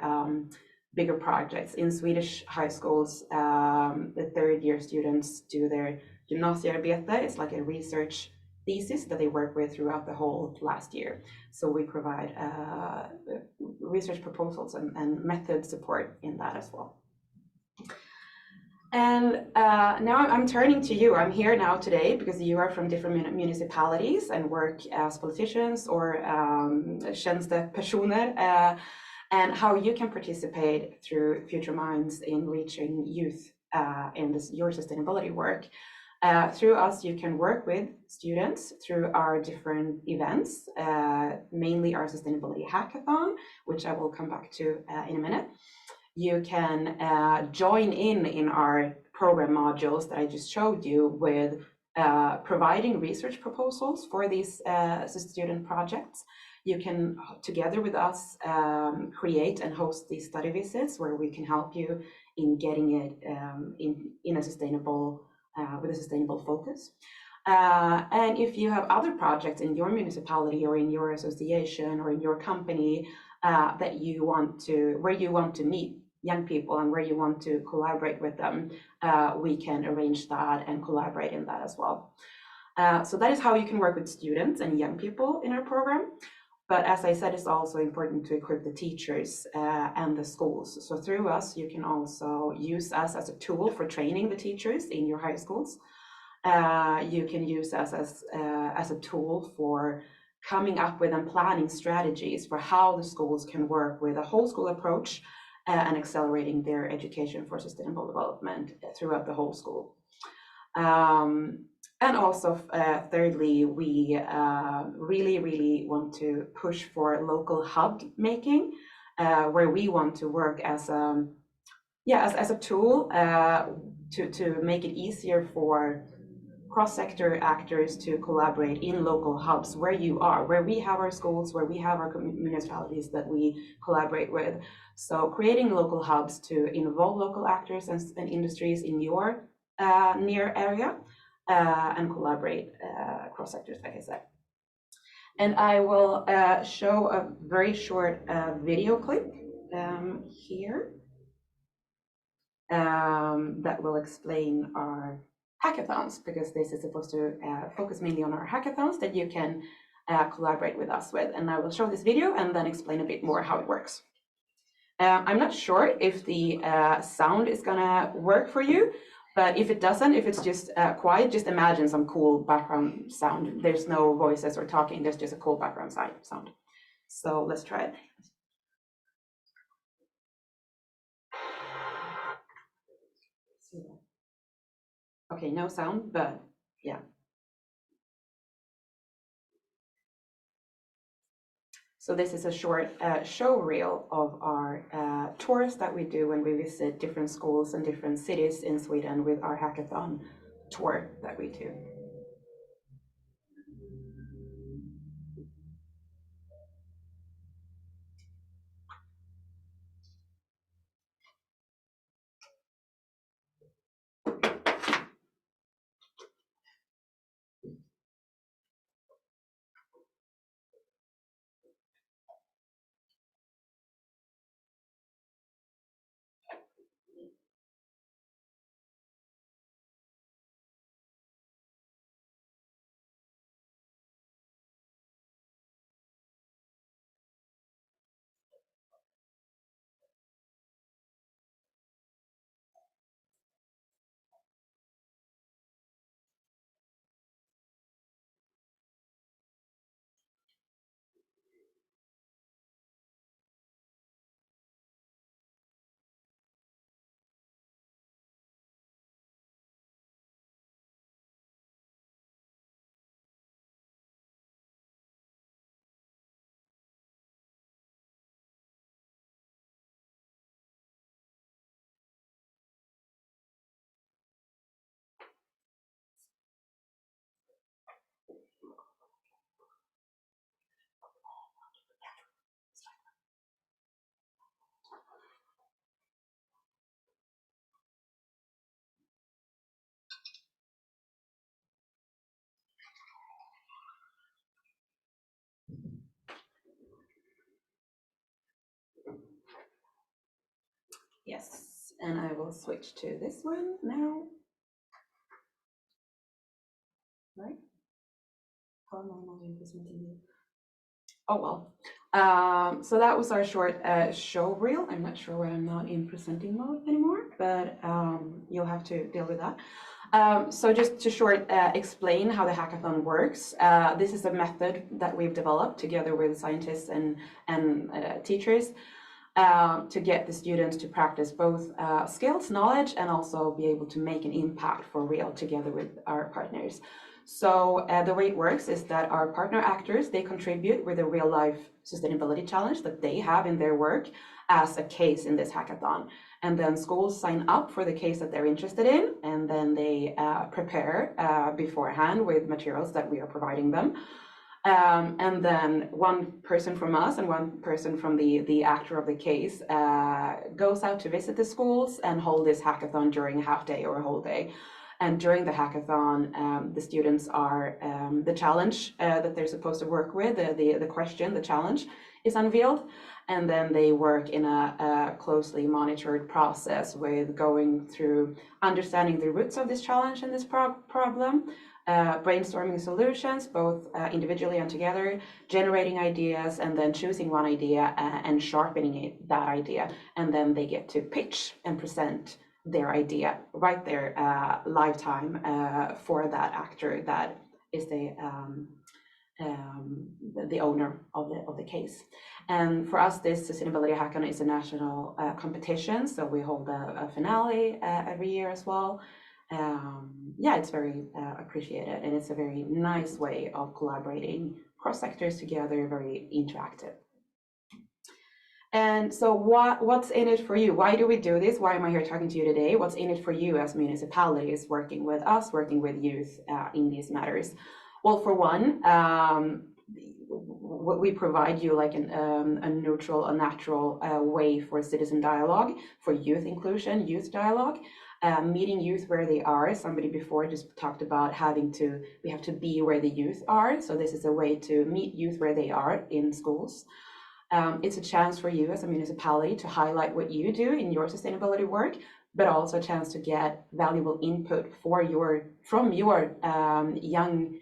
bigger projects. In Swedish high schools, the 3rd year students do their gymnasiearbete. It's like a research thesis that they work with throughout the whole last year. So we provide research proposals and method support in that as well. And now I'm turning to you. I'm here now today because you are from different municipalities and work as politicians or tjänstepersoner, and how you can participate through Future Minds in reaching youth in your sustainability work. Through us, you can work with students through our different events, mainly our sustainability hackathon, which I will come back to in a minute. You can join in our program modules that I just showed you with providing research proposals for these student projects. You can, together with us, create and host these study visits where we can help you in getting it in a sustainable, with a sustainable focus. And if you have other projects in your municipality or in your association or in your company that you want to, where you want to meet young people and where you want to collaborate with them, we can arrange that and collaborate in that as well. So that is how you can work with students and young people in our program. But as I said, it's also important to equip the teachers and the schools. So through us, you can also use us as a tool for training the teachers in your high schools. You can use us as a tool for coming up with and planning strategies for how the schools can work with a whole school approach and accelerating their education for sustainable development throughout the whole school. And also, thirdly, we really want to push for local hub making, where we want to work as a tool to make it easier for cross-sector actors to collaborate in local hubs where you are, where we have our schools, where we have our municipalities that we collaborate with. So creating local hubs to involve local actors and industries in your near area and collaborate across sectors, like I said. And I will show a very short video clip here that will explain our hackathons, because this is supposed to focus mainly on our hackathons that you can collaborate with us with. And I will show this video and then explain a bit more how it works. I'm not sure if the sound is gonna work for you, but if it doesn't, if it's just quiet, just imagine some cool background sound. There's no voices or talking, there's just a cool background sound. So let's try it. Okay, no sound, but yeah. So this is a short show reel of our tours that we do when we visit different schools and different cities in Sweden with our hackathon tour that we do. Yes, and I will switch to this one now. Right? How am I not presenting? Oh well. So that was our short show reel. I'm not sure why I'm not in presenting mode anymore, but you'll have to deal with that. So just to short explain how the hackathon works. This is a method that we've developed together with scientists and teachers to get the students to practice both skills, knowledge, and also be able to make an impact for real together with our partners. So the way it works is that our partner actors, they contribute with a real life sustainability challenge that they have in their work as a case in this hackathon. And then schools sign up for the case that they're interested in, and then they prepare beforehand with materials that we are providing them. And then one person from us and one person from the actor of the case goes out to visit the schools and hold this hackathon during a half day or a whole day. And during the hackathon, the students are, the challenge that they're supposed to work with, the question, the challenge is unveiled. And then they work in a closely monitored process with going through understanding the roots of this challenge and this problem, brainstorming solutions, both individually and together, generating ideas, and then choosing one idea and sharpening that idea. And then they get to pitch and present their idea right there, lifetime, for that actor that is the owner of the case. And for us, this Sustainability Hackathon is a national competition, so we hold a finale every year as well. Yeah, it's very appreciated, and it's a very nice way of collaborating cross sectors together, very interactive. And so what's in it for you? Why do we do this? Why am I here talking to you today? What's in it for you as municipalities working with us, working with youth in these matters? Well, for one, we provide you like a neutral, a natural way for citizen dialogue, for youth inclusion, youth dialogue, meeting youth where they are. Somebody before just talked about we have to be where the youth are. So this is a way to meet youth where they are in schools. It's a chance for you as a municipality to highlight what you do in your sustainability work, but also a chance to get valuable input from your young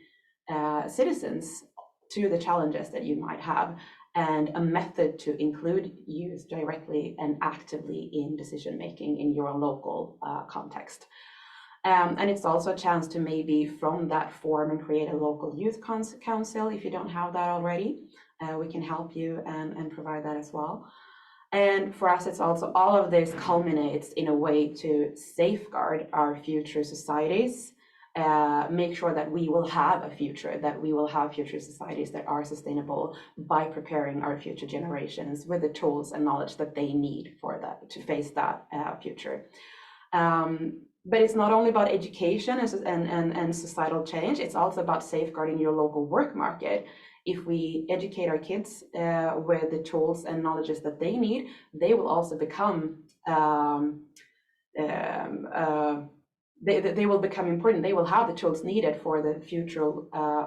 citizens to the challenges that you might have, and a method to include youth directly and actively in decision making in your local context. And it's also a chance to maybe from that form and create a local youth council if you don't have that already. We can help you and provide that as well. And for us, it's also all of this culminates in a way to safeguard our future societies, make sure that we will have a future, that we will have future societies that are sustainable by preparing our future generations with the tools and knowledge that they need for that, to face that future. But it's not only about education and societal change, it's also about safeguarding your local work market. If we educate our kids with the tools and knowledges that they need, they will also become they will become important. They will have the tools needed for the future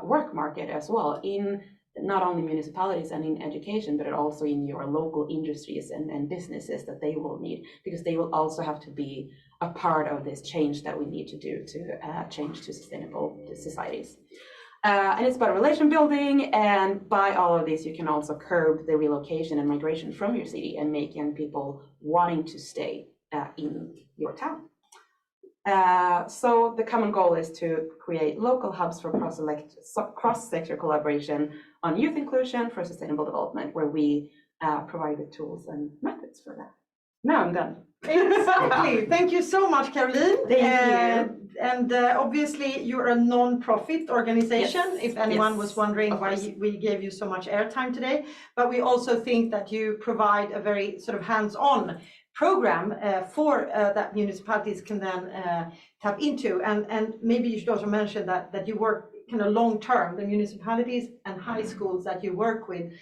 work market as well, in not only municipalities and in education, but also in your local industries and businesses that they will need, because they will also have to be a part of this change that we need to do to change to sustainable societies. And it's about relation building, and by all of this, you can also curb the relocation and migration from your city and make young people wanting to stay in your town. So the common goal is to create local hubs for cross-sector collaboration on youth inclusion for sustainable development, where we provide the tools and methods for that. Now I'm done. Exactly. Thank you so much, Caroline. Thank you. And obviously, you're a non-profit organization, Yes. if anyone Yes, was wondering why we gave you so much airtime today. But we also think that you provide a very sort of hands-on program for that municipalities can then tap into. And maybe you should also mention that you work kind of long-term. The municipalities and high schools that you work with,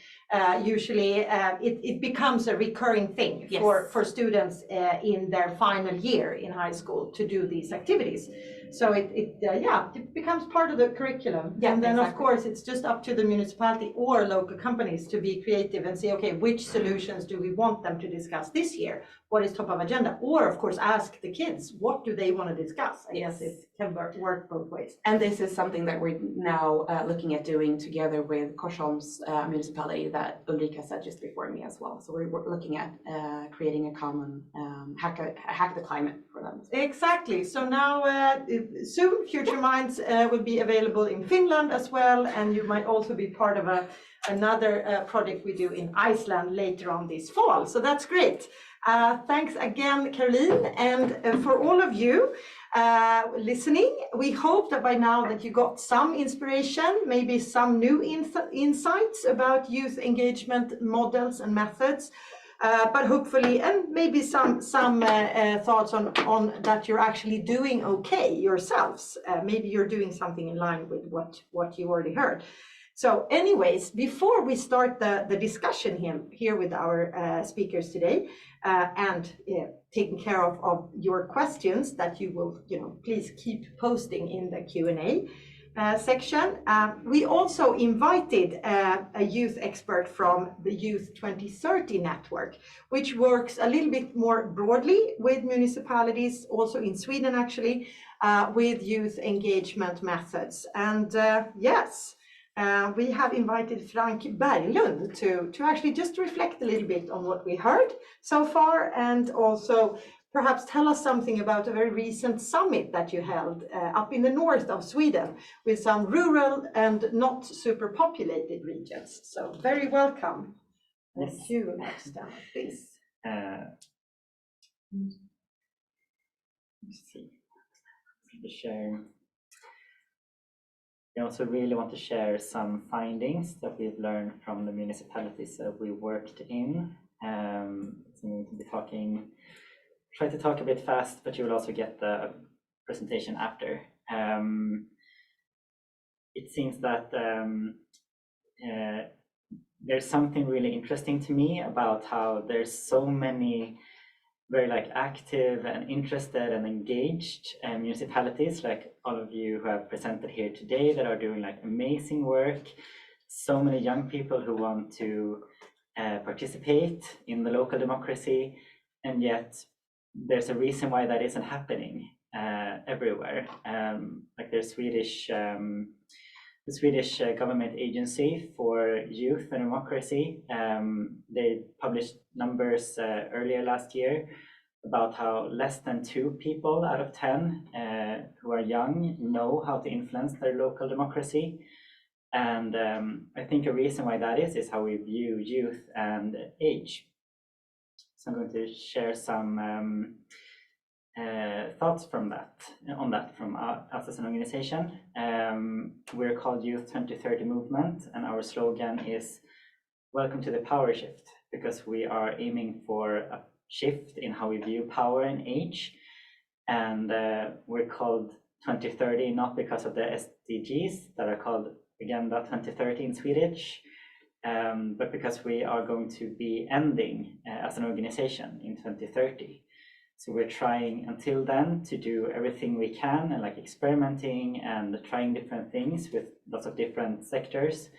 usually it becomes a recurring thing. Yes. for students in their final year in high school to do these activities. So it becomes part of the curriculum. Yeah, and then exactly. Of course it's just up to the municipality or local companies to be creative and say, okay, which solutions do we want them to discuss this year? What is top of agenda? Or of course ask the kids, what do they want to discuss? I guess it can work both ways. And this is something that we're now looking at doing together with Korsholm's municipality that Ulrika said just before me as well. So we're looking at creating a common hack the climate for them. Exactly. So now soon Future Minds will be available in Finland as well, and you might also be part of another project we do in Iceland later on this fall. So that's great. Thanks again, Caroline, and for all of you listening, we hope that by now that you got some inspiration, maybe some new insights about youth engagement models and methods, but hopefully, and maybe some thoughts on that you're actually doing okay yourselves. Maybe you're doing something in line with what you already heard. So anyways, before we start the discussion here with our speakers today, and taking care of your questions that you will, please keep posting in the Q&A section. We also invited a youth expert from the Youth 2030 network, which works a little bit more broadly with municipalities, also in Sweden actually, with youth engagement methods. And yes, we have invited Frank Berglund to actually just reflect a little bit on what we heard so far, and also perhaps tell us something about a very recent summit that you held up in the north of Sweden with some rural and not super populated regions. So very welcome. Yes. Thank you, next time, please. Let's see. Share. We also really want to share some findings that we've learned from the municipalities that we worked in. So we will be try to talk a bit fast, but you will also get the presentation after. It seems that there's something really interesting to me about how there's so many very active and interested and engaged municipalities, like all of you who have presented here today, that are doing amazing work. So many young people who want to participate in the local democracy, and yet there's a reason why that isn't happening everywhere. Like the Swedish government agency for youth and democracy, they published numbers earlier last year about how less than 2 people out of 10 who are young know how to influence their local democracy. And I think a reason why that is how we view youth and age. So I'm going to share some thoughts from that from us as an organization. We're called Youth 2030 Movement, and our slogan is "Welcome to the Power Shift," because we are aiming for a shift in how we view power and age. And we're called 2030 not because of the SDGs that are called Agenda 2030 in Swedish, but because we are going to be ending as an organization in 2030. So we're trying until then to do everything we can, and experimenting and trying different things with lots of different sectors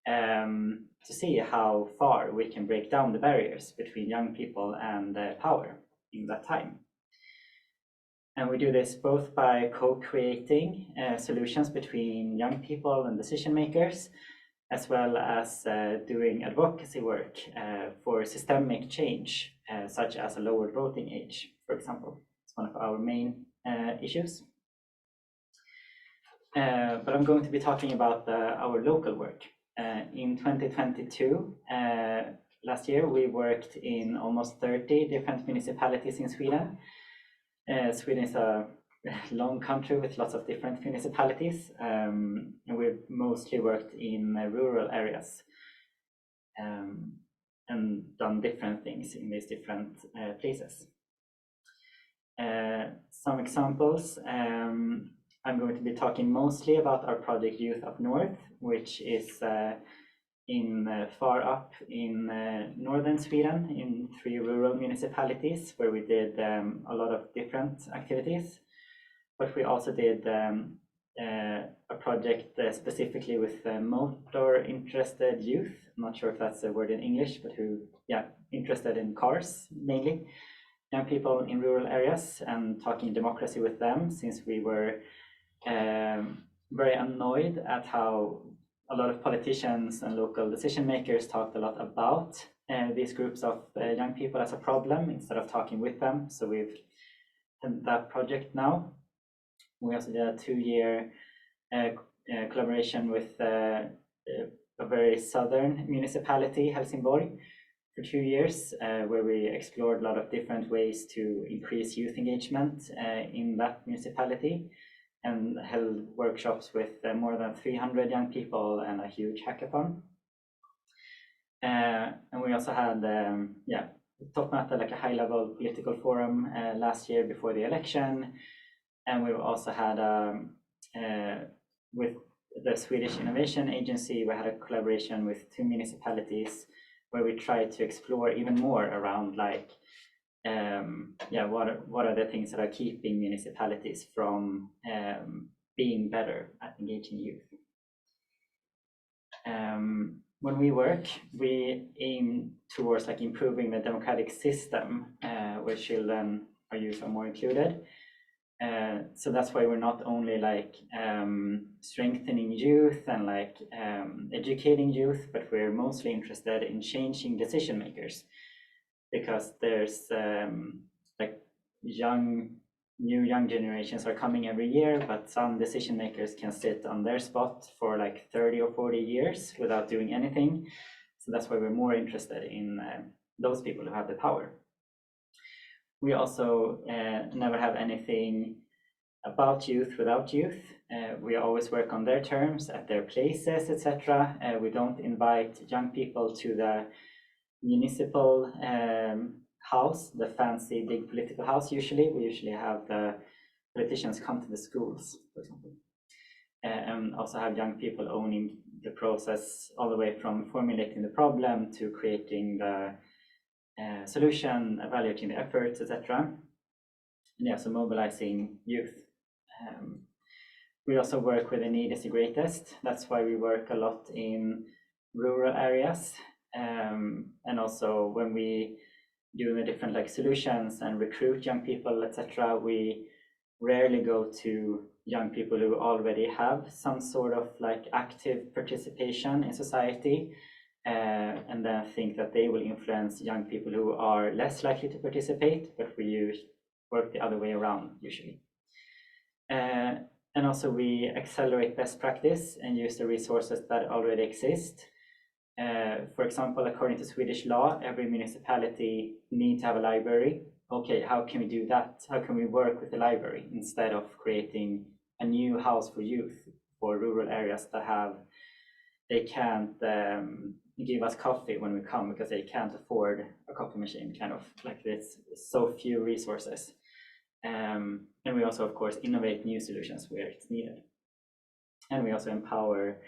to see how far we can break down the barriers between young people and power in that time. And we do this both by co-creating solutions between young people and decision makers, as well as doing advocacy work for systemic change, such as a lowered voting age, for example. It's one of our main issues. But I'm going to be talking about our local work. In 2022, last year, we worked in almost 30 different municipalities in Sweden. Sweden is a long country with lots of different municipalities, and we've mostly worked in rural areas and done different things in these different places. Some examples, I'm going to be talking mostly about our project Youth Up North, which is far up in northern Sweden in 3 rural municipalities where we did a lot of different activities. But we also did a project specifically with motor interested youth. I'm not sure if that's a word in English, but who, interested in cars mainly. Young people in rural areas, and talking democracy with them, since we were very annoyed at how a lot of politicians and local decision makers talked a lot about these groups of young people as a problem instead of talking with them. So we've done that project now. We also did a 2-year collaboration with a very southern municipality, Helsingborg, for 2 years, where we explored a lot of different ways to increase youth engagement in that municipality, and held workshops with more than 300 young people and a huge hackathon. And we also had Toppmöte, like a high-level political forum last year before the election. And we've also had with the Swedish Innovation Agency, we had a collaboration with 2 municipalities where we tried to explore even more around like, what are the things that are keeping municipalities from being better at engaging youth. When we work, we aim towards like improving the democratic system where children or youth are more included. So that's why we're not only like strengthening youth and like educating youth, but we're mostly interested in changing decision makers, because there's like new young generations are coming every year, but some decision makers can sit on their spot for like 30 or 40 years without doing anything. So that's why we're more interested in those people who have the power. We also never have anything about youth without youth. We always work on their terms, at their places, etc. We don't invite young people to the municipal house, the fancy big political house usually. We usually have the politicians come to the schools, for example. And also have young people owning the process all the way from formulating the problem to creating the solution, evaluating the efforts, etc. And yeah, so mobilizing youth. We also work where the need is the greatest. That's why we work a lot in rural areas. And also when we do the different like solutions and recruit young people, etc., we rarely go to young people who already have some sort of like active participation in society, and then think that they will influence young people who are less likely to participate, but we work the other way around usually. And also we accelerate best practice and use the resources that already exist. For example, according to Swedish law, every municipality needs to have a library. Okay, how can we do that? How can we work with the library instead of creating a new house for youth for rural areas that they can't give us coffee when we come because they can't afford a coffee machine, kind of like this, so few resources. And we also, of course, innovate new solutions where it's needed. And we also empower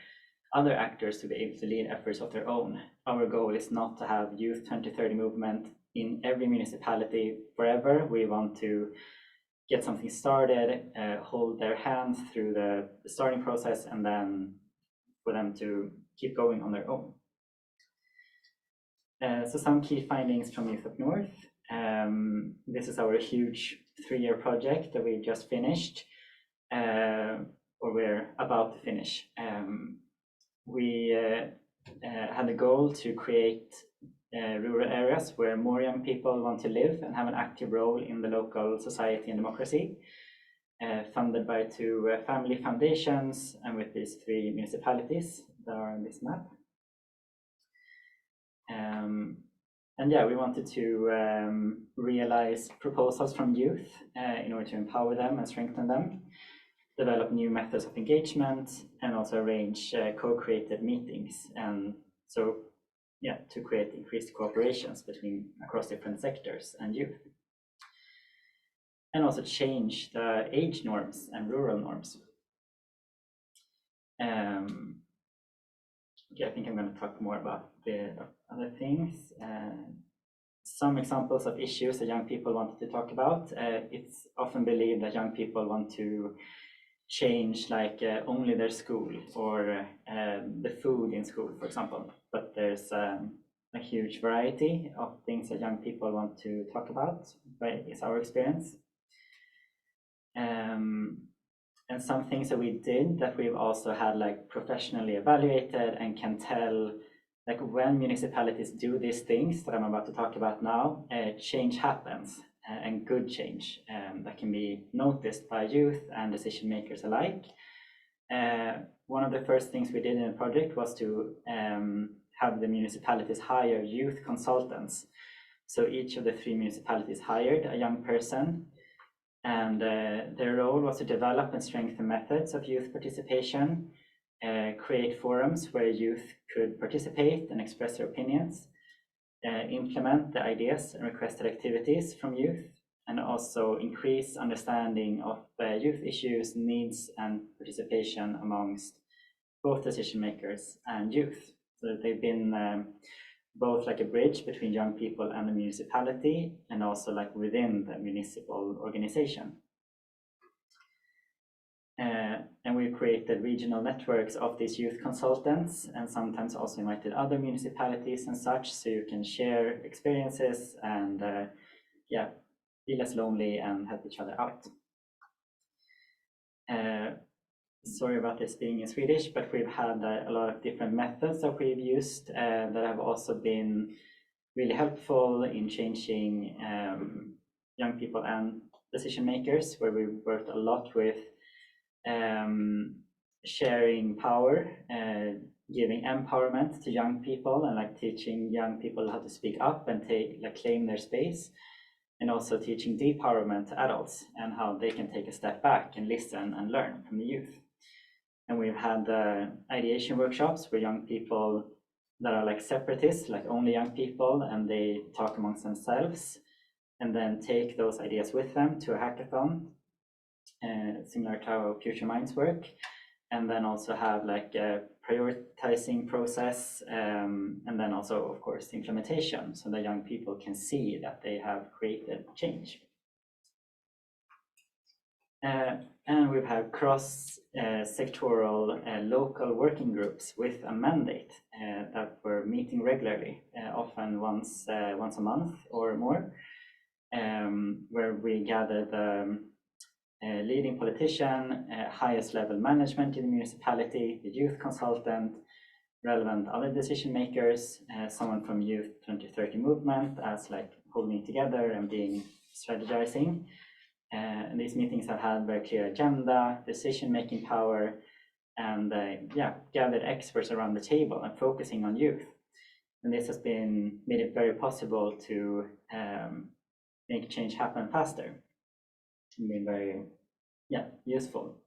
other actors to be able to lead efforts of their own. Our goal is not to have Youth 2030 movement in every municipality forever. We want to get something started, hold their hands through the starting process, and then for them to keep going on their own. So some key findings from Youth Up North. This is our huge 3-year project that we just finished, or we're about to finish. We had a goal to create rural areas where more young people want to live and have an active role in the local society and democracy, funded by 2 family foundations and with these 3 municipalities that are on this map. And yeah, we wanted to realize proposals from youth in order to empower them and strengthen them, develop new methods of engagement, and also arrange co-created meetings. And so, yeah, to create increased cooperations across different sectors and youth. And also change the age norms and rural norms. Okay, I think I'm going to talk more about the other things. Some examples of issues that young people wanted to talk about. It's often believed that young people want to change like only their school or the food in school, for example. But there's a huge variety of things that young people want to talk about, right? It's our experience. And some things that we did that we've also had like professionally evaluated and can tell, like when municipalities do these things that I'm about to talk about now, change happens, and good change that can be noticed by youth and decision makers alike. One of the first things we did in the project was to have the municipalities hire youth consultants. So each of the 3 municipalities hired a young person, and their role was to develop and strengthen methods of youth participation, create forums where youth could participate and express their opinions, implement the ideas and requested activities from youth, and also increase understanding of youth issues, needs, and participation amongst both decision makers and youth. So they've been both like a bridge between young people and the municipality, and also like within the municipal organization. And we created regional networks of these youth consultants, and sometimes also invited other municipalities and such, so you can share experiences and yeah, be less lonely and help each other out. Sorry about this being in Swedish, but we've had a lot of different methods that we've used that have also been really helpful in changing young people and decision makers, where we worked a lot with sharing power, giving empowerment to young people, and like teaching young people how to speak up and claim their space, and also teaching depowerment to adults and how they can take a step back and listen and learn from the youth. And we've had ideation workshops where young people that are like separatists, like only young people, and they talk amongst themselves and then take those ideas with them to a hackathon, similar to how Future Minds work, and then also have like a prioritizing process, and then also, of course, implementation, so that young people can see that they have created change. And we've had cross-sectoral local working groups with a mandate that were meeting regularly, often once a month or more, where we gathered the leading politician, highest level management in the municipality, the youth consultant, relevant other decision makers, someone from Youth 2030 movement as like holding together and being strategizing. And these meetings have had very clear agenda, decision-making power, and gathered experts around the table and focusing on youth. And this has made it very possible to make change happen faster. It's been very useful.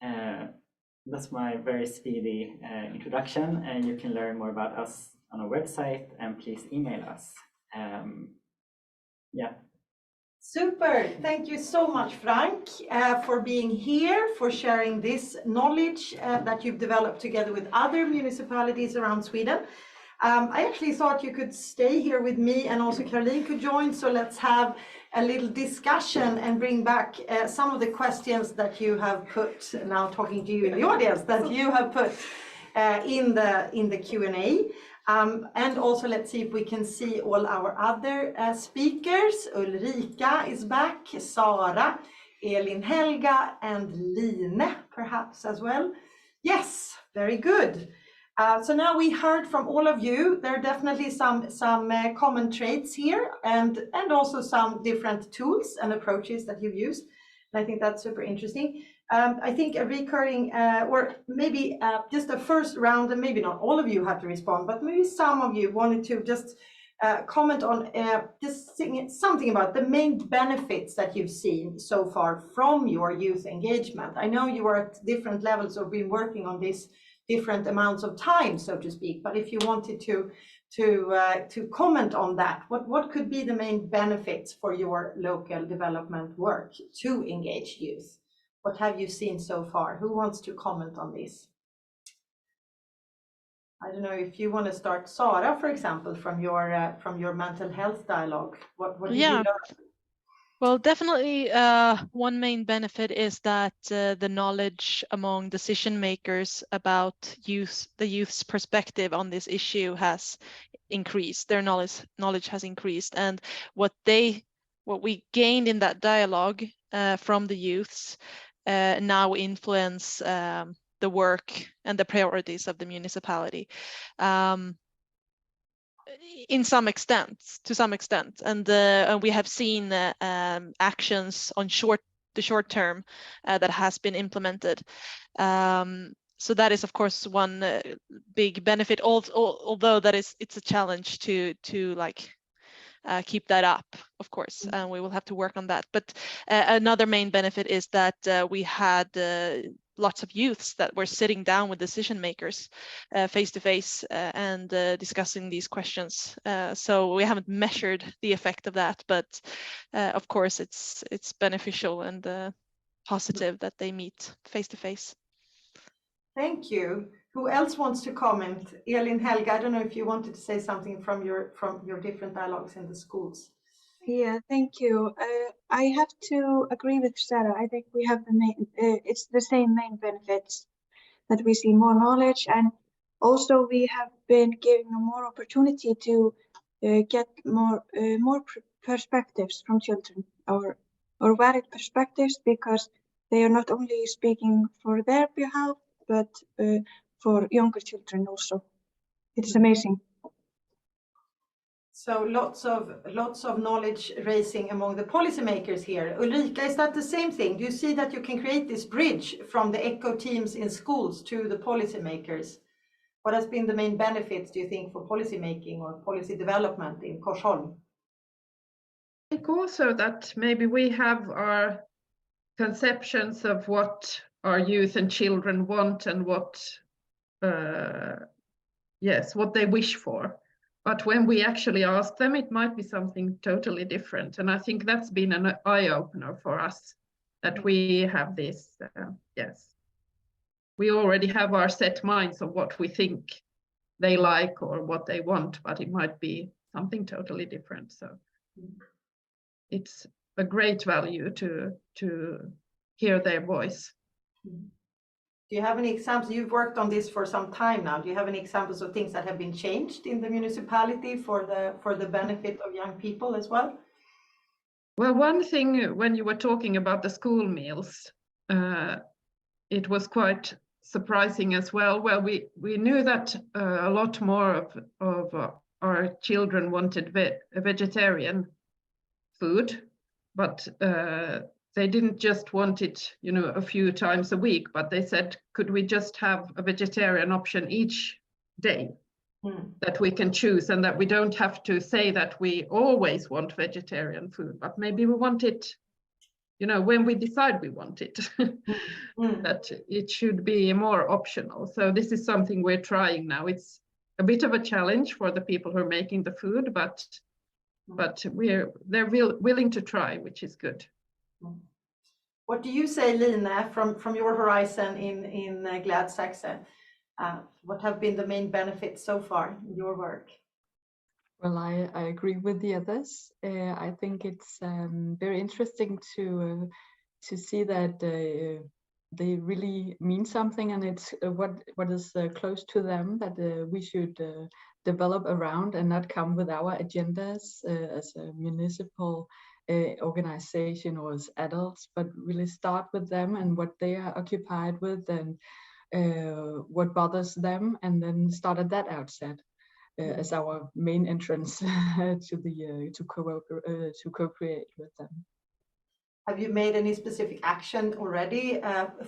That's my very speedy introduction, and you can learn more about us on our website, and please email us. Super, thank you so much, Frank, for being here, for sharing this knowledge that you've developed together with other municipalities around Sweden. I actually thought you could stay here with me, and also Caroline could join, so let's have a little discussion and bring back some of the questions that you have put, now talking to you in the audience, that you have put in the Q&A. And also let's see if we can see all our other speakers. Ulrika is back, Sara, Elín, Helga, and Line perhaps as well. Yes, very good. So now we heard from all of you. There are definitely some common traits here, and also some different tools and approaches that you've used. And I think that's super interesting. I think a recurring, or maybe just a first round, and maybe not all of you have to respond, but maybe some of you wanted to just comment on just something about the main benefits that you've seen so far from your youth engagement. I know you are at different levels or been working on this different amounts of time, so to speak, but if you wanted to comment on that, what could be the main benefits for your local development work to engage youth? What have you seen so far? Who wants to comment on this? I don't know if you want to start, Sara, for example, from your mental health dialogue. What did you learn? Well, definitely one main benefit is that the knowledge among decision makers about the youth's perspective on this issue has increased. Their knowledge has increased, and what we gained in that dialogue from the youths now influence the work and the priorities of the municipality. To some extent, and we have seen actions on the short term that has been implemented. So that is, of course, one big benefit. Although it's a challenge to keep that up, of course, and we will have to work on that. But another main benefit is that we had lots of youths that were sitting down with decision makers face to face and discussing these questions. So we haven't measured the effect of that, but of course it's beneficial and positive that they meet face to face. Thank you. Who else wants to comment? Elín, Helga, I don't know if you wanted to say something from your different dialogues in the schools. Yeah, thank you. I have to agree with Sarah. I think we have the main, it's the same main benefits, that we see more knowledge, and also we have been given more opportunity to get more perspectives from children, or varied perspectives, because they are not only speaking for their behalf, but for younger children also. It's amazing. So lots of knowledge raising among the policymakers here. Ulrika, is that the same thing? Do you see that you can create this bridge from the ECHO teams in schools to the policymakers? What has been the main benefits, do you think, for policy making or policy development in Korsholm? I think also that maybe we have our conceptions of what our youth and children want and what they wish for. But when we actually ask them, it might be something totally different. And I think that's been an eye-opener for us, that we have this, we already have our set minds of what we think they like or what they want, but it might be something totally different. So it's a great value to hear their voice. Do you have any examples? You've worked on this for some time now. Do you have any examples of things that have been changed in the municipality for the benefit of young people as well? Well, one thing, when you were talking about the school meals, it was quite surprising as well. Well, we knew that a lot more of our children wanted vegetarian food, but they didn't just want it, a few times a week, but they said, could we just have a vegetarian option each day that we can choose, and that we don't have to say that we always want vegetarian food, but maybe we want it, when we decide we want it, that it should be more optional. So this is something we're trying now. It's a bit of a challenge for the people who are making the food, but they're willing to try, which is good. What do you say, Lina, from your horizon in Gladsaxe? What have been the main benefits so far in your work? Well, I agree with the others. I think it's very interesting to see that they really mean something, and it's what is close to them that we should develop around, and not come with our agendas as a municipal organization or as adults, but really start with them and what they are occupied with, and what bothers them, and then start at that outset as our main entrance to co-create with them. Have you made any specific action already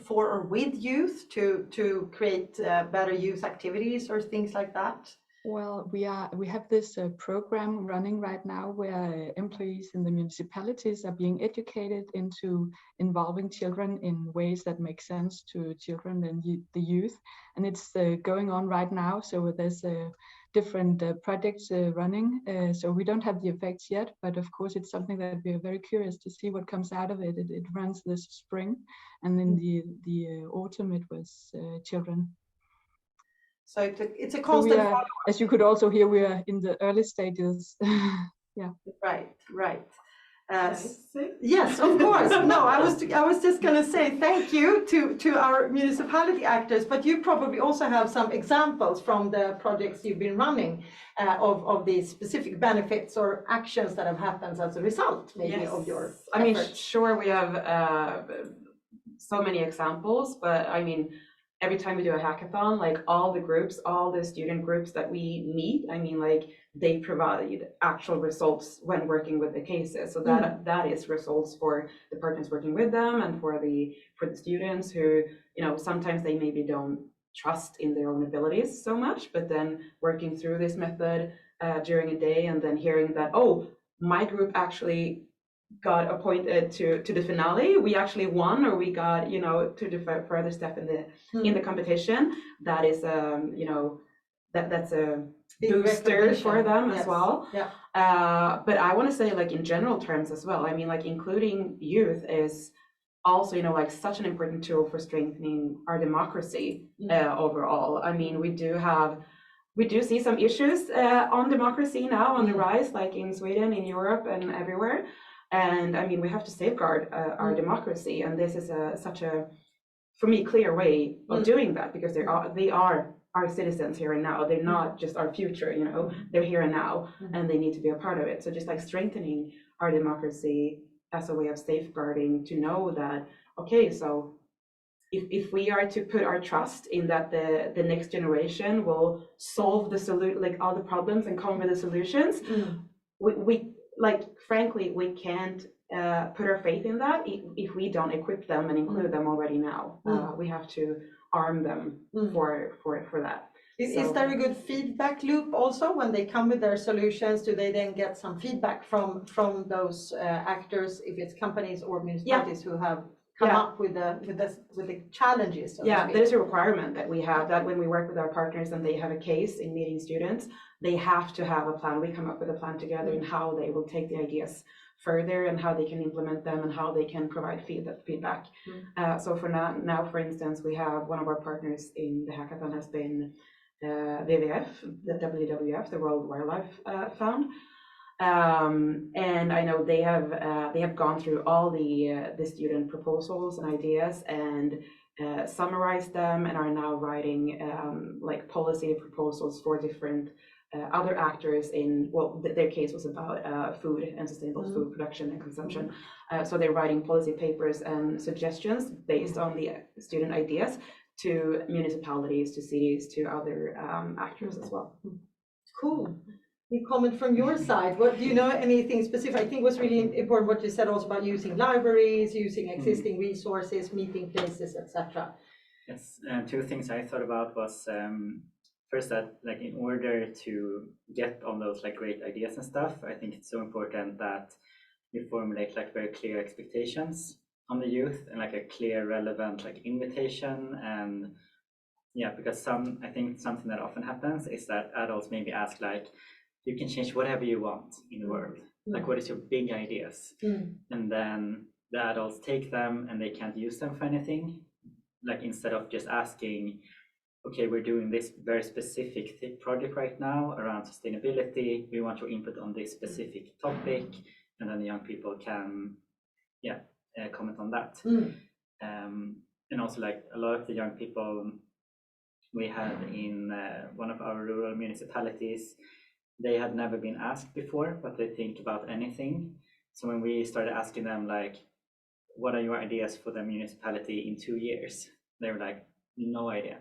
for or with youth to create better youth activities or things like that? Well, we have this program running right now where employees in the municipalities are being educated into involving children in ways that make sense to children and the youth, and it's going on right now. So there's different projects running. So we don't have the effects yet, but of course it's something that we are very curious to see what comes out of it. It runs this spring, and in the autumn it was children. So it's a constant follow-up. As you could also hear, we are in the early stages. Yeah. Right. Yes, of course. No, I was just going to say thank you to our municipality actors, but you probably also have some examples from the projects you've been running of these specific benefits or actions that have happened as a result, maybe, of your efforts. I mean, sure, we have so many examples, but I mean, every time we do a hackathon, like all the student groups that we meet, I mean, like they provide actual results when working with the cases. So that is results for the partners working with them, and for the students who, sometimes they maybe don't trust in their own abilities so much, but then working through this method during a day, and then hearing that, oh, my group actually got appointed to the finale, we actually won, or we got to the further step in the competition. That is that's a booster for them as well. Yeah. But I want to say, like, in general terms as well, I mean, like, including youth is also, like such an important tool for strengthening our democracy overall. I mean, we do see some issues on democracy now on the rise, like in Sweden, in Europe, and everywhere. And I mean, we have to safeguard our democracy, and this is such a, for me, clear way of doing that, because they are our citizens here and now. They're not just our future, they're here and now, and they need to be a part of it. So just like strengthening our democracy as a way of safeguarding, to know that, okay, so if we are to put our trust in that the next generation will solve all the problems and come with the solutions, we frankly, we can't put our faith in that if we don't equip them and include them already now. We have to arm them for that. Is there a good feedback loop also when they come with their solutions? Do they then get some feedback from those actors, if it's companies or municipalities who have come up with the challenges? There's a requirement that we have, that when we work with our partners and they have a case in meeting students, they have to have a plan. We come up with a plan together and how they will take the ideas further and how they can implement them and how they can provide feedback. So for now, for instance, we have one of our partners in the hackathon has been WWF, the WWF, the World Wildlife Fund. And I know they have gone through all the student proposals and ideas and summarized them, and are now writing like policy proposals for different other actors in, well, their case was about food and sustainable food production and consumption. So they're writing policy papers and suggestions based on the student ideas to municipalities, to cities, to other actors as well. Cool. A comment from your side. What do you know? Anything specific? I think was really important what you said also about using libraries, using existing resources, meeting places, etc. Yes, two things I thought about was first that, like, in order to get on those like great ideas and stuff, I think it's so important that you formulate like very clear expectations on the youth and like a clear, relevant like invitation. And because I think something that often happens is that adults maybe ask like, you can change whatever you want in the world. Like, what is your big ideas? And then the adults take them and they can't use them for anything. Like, instead of just asking, okay, we're doing this very specific project right now around sustainability. We want your input on this specific topic. And then the young people can, comment on that. And also, like, a lot of the young people we had in one of our rural municipalities, they had never been asked before, but they think about anything. So when we started asking them, like, what are your ideas for the municipality in 2 years? They were like, no idea,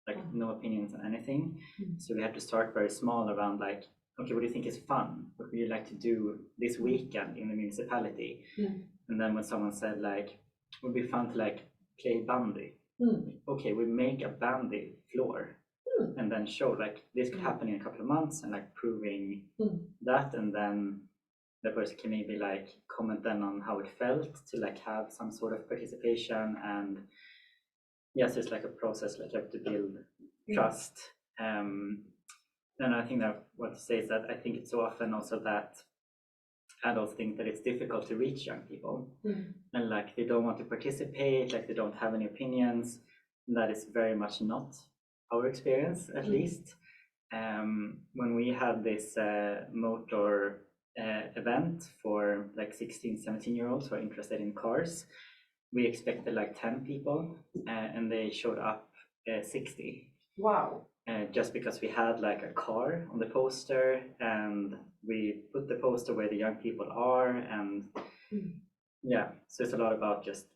like no opinions on anything. So we had to start very small around like, okay, what do you think is fun? What would you like to do this weekend in the municipality? And then when someone said like, it would be fun to like play bandy. Okay, we make a bandy floor. And then show like this could happen in a couple of months, and like proving that, and then the person can maybe like comment then on how it felt to like have some sort of participation. And yes, it's like a process, like you have to build trust. And I think that what to say is that I think it's so often also that adults think that it's difficult to reach young people, and like they don't want to participate, like they don't have any opinions. And that is very much not our experience, at least. When we had this motor event for like 16, 17-year-olds who are interested in cars, we expected like 10 people, and they showed up 60. Wow. Just because we had like a car on the poster, and we put the poster where the young people are, and so it's a lot about just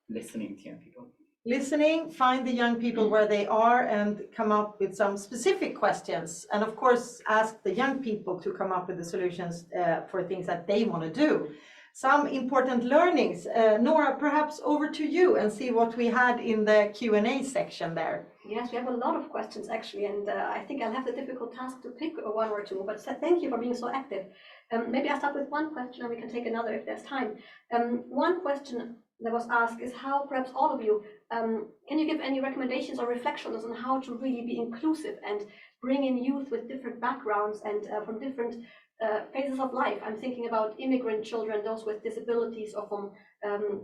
listening to young people. Listening, find the young people where they are and come up with some specific questions. And of course, ask the young people to come up with the solutions for things that they want to do. Some important learnings. Nora, perhaps over to you and see what we had in the Q&A section there. Yes, we have a lot of questions actually, and I think I'll have the difficult task to pick one or two, but thank you for being so active. Maybe I'll start with one question and we can take another if there's time. One question that was asked is how, perhaps all of you, can you give any recommendations or reflections on how to really be inclusive and bring in youth with different backgrounds and from different phases of life? I'm thinking about immigrant children, those with disabilities, or from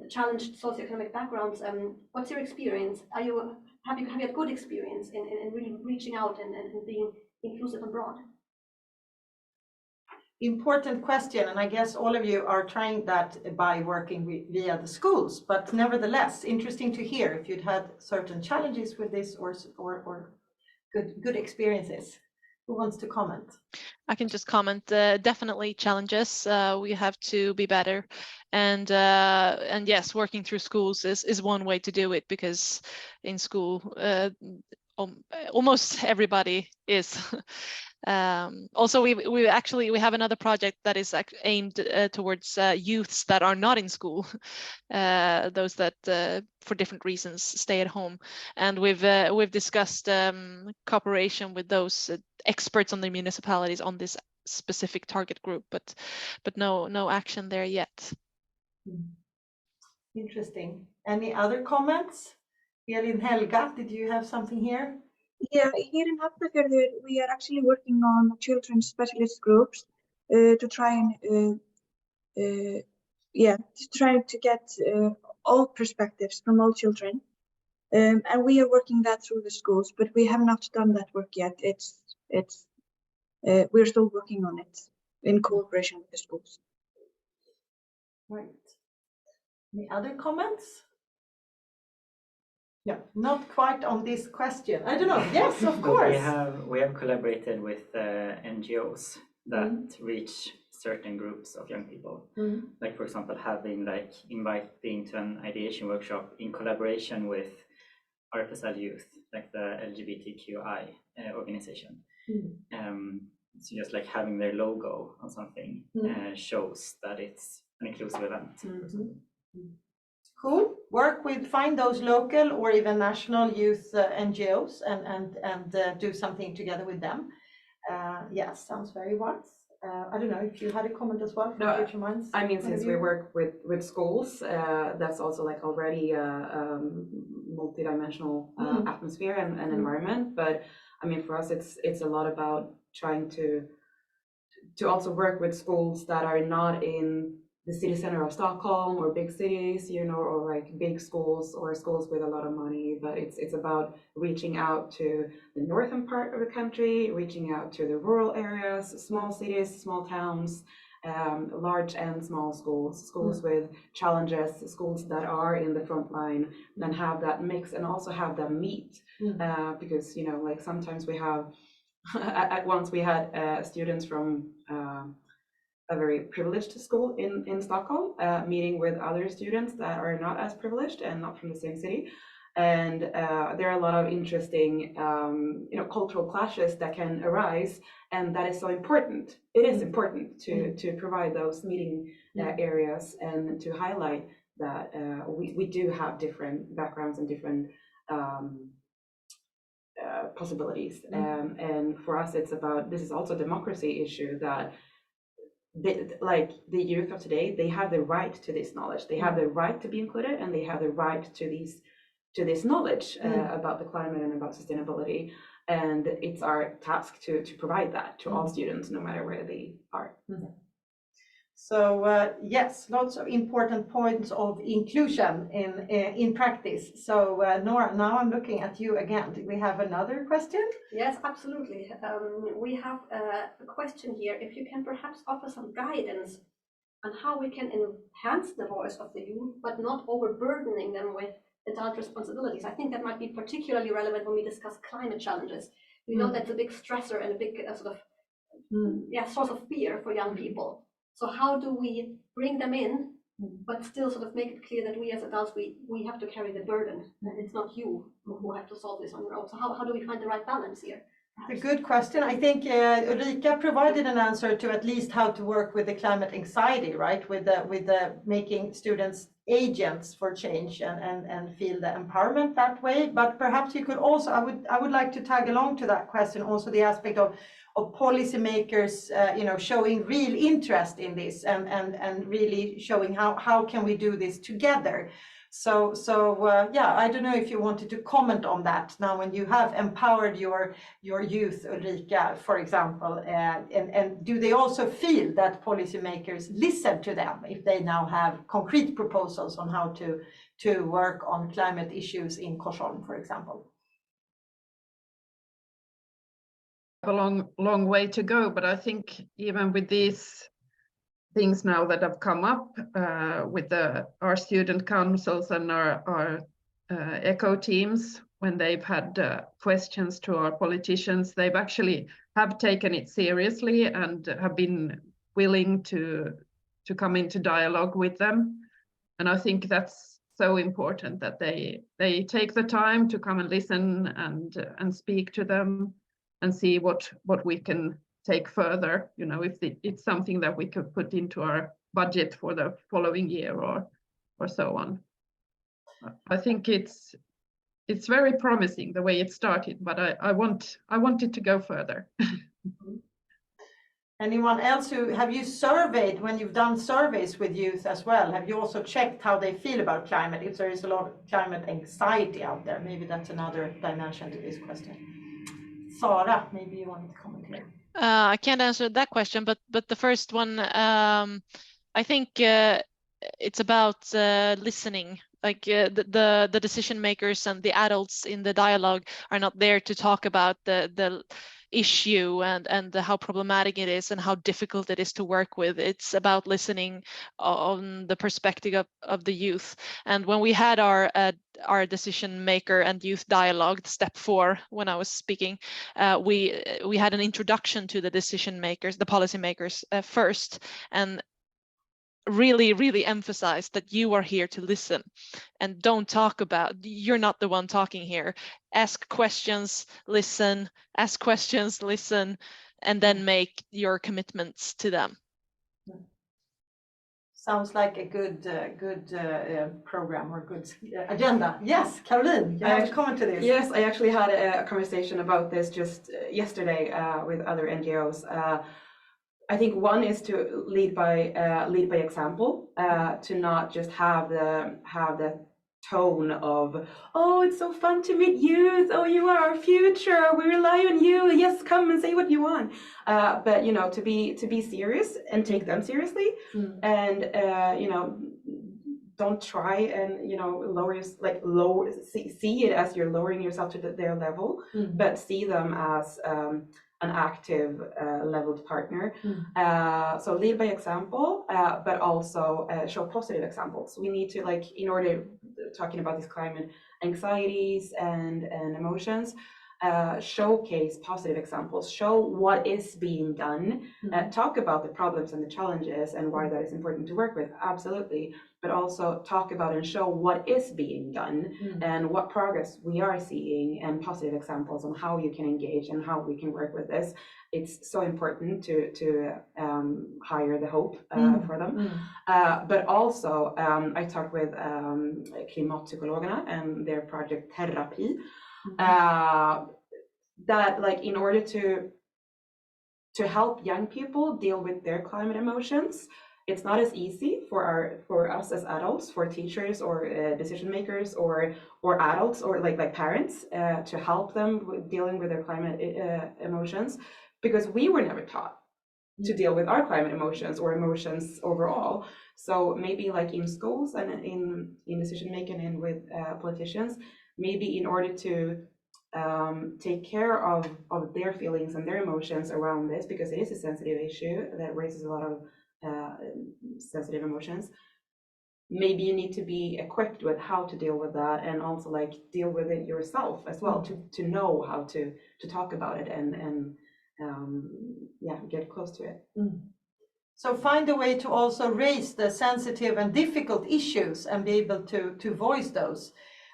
challenged socioeconomic backgrounds. What's your experience? Have you had good experience in really reaching out and being inclusive and broad? Important question, and I guess all of you are trying that by working via the schools, but nevertheless, interesting to hear if you'd had certain challenges with this or good experiences. Who wants to comment? I can just comment. Definitely challenges. We have to be better, and yes, working through schools is one way to do it, because in school almost everybody is. Also, we have another project that is aimed towards youths that are not in school, those that for different reasons stay at home, and we've discussed cooperation with those experts on the municipalities on this specific target group, but no action there yet. Interesting. Any other comments? Elín, Helga, did you have something here? Yeah, here in Hafnarfjörður, we are actually working on children's specialist groups to try and to get all perspectives from all children, and we are working that through the schools, but we have not done that work yet. We're still working on it in cooperation with the schools. Right. Any other comments? Yeah, not quite on this question. I don't know. Yes, of course. We have collaborated with NGOs that reach certain groups of young people. Like, for example, inviting to an ideation workshop in collaboration with RFSL Youth, like the LGBTQI organization. So just like having their logo on something shows that it's an inclusive event. Cool. Find those local or even national youth NGOs and do something together with them. Yes, sounds very wise. I don't know if you had a comment as well from Future Minds. I mean, since we work with schools, that's also like already a multidimensional atmosphere and environment. But I mean, for us, it's a lot about trying to also work with schools that are not in the city center of Stockholm or big cities, or like big schools or schools with a lot of money, but it's about reaching out to the northern part of the country, reaching out to the rural areas, small cities, small towns, large and small schools with challenges, schools that are in the front line, and have that mix and also have them meet, because like sometimes we have at once we had students from a very privileged school in Stockholm, meeting with other students that are not as privileged and not from the same city. And there are a lot of interesting, cultural clashes that can arise, and that is so important. It is important to provide those meeting areas and to highlight that we do have different backgrounds and different possibilities. And for us, it's about, this is also a democracy issue, that the youth of today, they have the right to this knowledge, they have the right to be included, and they have the right to this knowledge about the climate and about sustainability, and it's our task to provide that to all students, no matter where they are. So yes, lots of important points of inclusion in practice. So Nora, now I'm looking at you again. Do we have another question? Yes, absolutely. We have a question here. If you can perhaps offer some guidance on how we can enhance the voice of the youth, but not overburdening them with adult responsibilities. I think that might be particularly relevant when we discuss climate challenges. We know that's a big stressor and a big source of fear for young people. So how do we bring them in, but still sort of make it clear that we as adults, we have to carry the burden, and it's not you who have to solve this on your own. So how do we find the right balance here? It's a good question. I think Ulrika provided an answer to at least how to work with the climate anxiety, right? With the making students agents for change and feel the empowerment that way. But perhaps you could also, I would like to tag along to that question also the aspect of policymakers, showing real interest in this and really showing how can we do this together. So yeah, I don't know if you wanted to comment on that now when you have empowered your youth, Ulrika, for example, and do they also feel that policymakers listen to them if they now have concrete proposals on how to work on climate issues in Korsholm, for example? A long way to go, but I think even with these things now that have come up with our student councils and our eco teams, when they've had questions to our politicians, they've actually have taken it seriously and have been willing to come into dialogue with them. And I think that's so important that they take the time to come and listen and speak to them and see what we can take further, you know, if it's something that we could put into our budget for the following year or so on. I think it's very promising the way it started, but I want it to go further. Anyone else have you surveyed, when you've done surveys with youth as well, have you also checked how they feel about climate, if there is a lot of climate anxiety out there? Maybe that's another dimension to this question. Sara, maybe you wanted to comment here. I can't answer that question, but the first one, I think it's about listening. Like the decision makers and the adults in the dialogue are not there to talk about the issue and how problematic it is and how difficult it is to work with. It's about listening on the perspective of the youth. And when we had our decision maker and youth dialogue, step 4, when I was speaking, we had an introduction to the decision makers, the policy makers first, and really emphasize that you are here to listen and don't talk about, you're not the one talking here. Ask questions, listen, ask questions, listen, and then make your commitments to them. Sounds like a good program or good agenda. Yes, Caroline, you have a comment to this. Yes, I actually had a conversation about this just yesterday with other NGOs. I think one is to lead by example, to not just have the tone of, oh, it's so fun to meet youth, oh, you are our future, we rely on you, yes, come and say what you want, but you know, to be serious and take them seriously, and you know, don't try and, you know, see it as you're lowering yourself to their level, but see them as an active leveled partner. So lead by example, but also show positive examples. We need to, like, in order, talking about these climate anxieties and emotions, showcase positive examples, show what is being done, talk about the problems and the challenges and why that is important to work with, absolutely, but also talk about and show what is being done and what progress we are seeing and positive examples on how you can engage and how we can work with this. It's so important to hire the hope for them. But also, I talked with Klimatpsykologerna and their project Therapy, that, like, in order to help young people deal with their climate emotions, it's not as easy for us as adults, for teachers or decision makers or adults or like parents to help them with dealing with their climate emotions, because we were never taught to deal with our climate emotions or emotions overall. So maybe, like, in schools and in decision making and with politicians, maybe in order to take care of their feelings and their emotions around this, because it is a sensitive issue that raises a lot of sensitive emotions, maybe you need to be equipped with how to deal with that, and also, like, deal with it yourself as well, to know how to talk about it and yeah, get close to it. So find a way to also raise the sensitive and difficult issues and be able to voice those.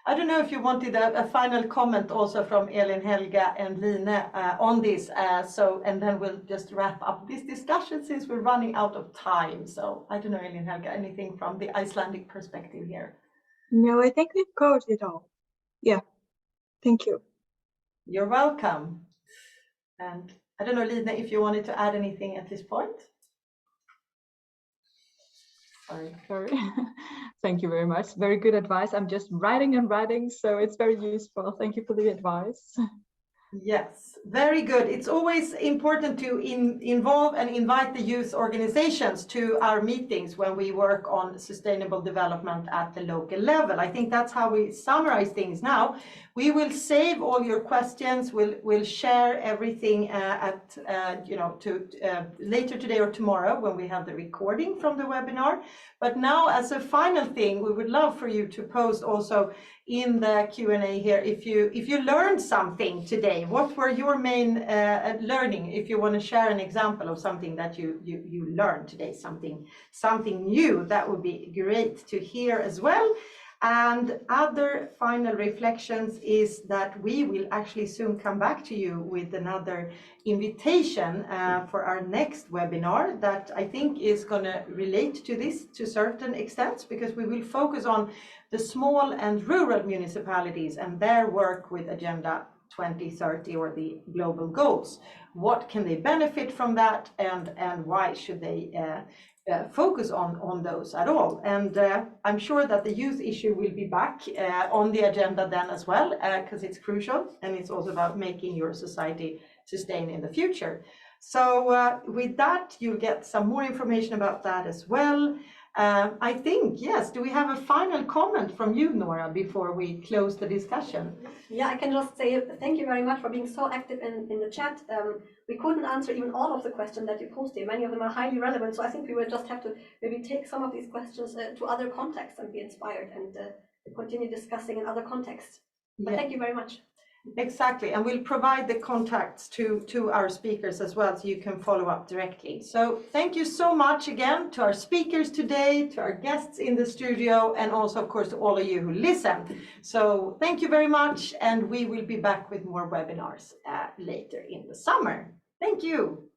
I don't know if you wanted a final comment also from Elín, Helga and Line on this, and then we'll just wrap up this discussion since we're running out of time. So I don't know, Elín, Helga, anything from the Icelandic perspective here? No, I think we've covered it all. Yeah, thank you. You're welcome. And I don't know, Line, if you wanted to add anything at this point? Sorry. Thank you very much. Very good advice. I'm just writing and writing, so it's very useful. Thank you for the advice. Yes, very good. It's always important to involve and invite the youth organizations to our meetings when we work on sustainable development at the local level. I think that's how we summarize things now. We will save all your questions. We'll share everything later today or tomorrow when we have the recording from the webinar. But now, as a final thing, we would love for you to post also in the Q&A here if you learned something today. What were your main learning? If you want to share an example of something that you learned today, something new, that would be great to hear as well. And other final reflections is that we will actually soon come back to you with another invitation for our next webinar that I think is going to relate to this to certain extents, because we will focus on the small and rural municipalities and their work with Agenda 2030 or the global goals. What can they benefit from that, and why should they focus on those at all? And I'm sure that the youth issue will be back on the agenda then as well, because it's crucial, and it's also about making your society sustain in the future. So with that, you'll get some more information about that as well. I think, yes, do we have a final comment from you, Nora, before we close the discussion? Yeah, I can just say thank you very much for being so active in the chat. We couldn't answer even all of the questions that you posted. Many of them are highly relevant, so I think we will just have to maybe take some of these questions to other contexts and be inspired and continue discussing in other contexts. But yeah. Thank you very much. Exactly, and we'll provide the contacts to our speakers as well, so you can follow up directly. So thank you so much again to our speakers today, to our guests in the studio, and also of course to all of you who listen. So thank you very much, and we will be back with more webinars later in the summer. Thank you.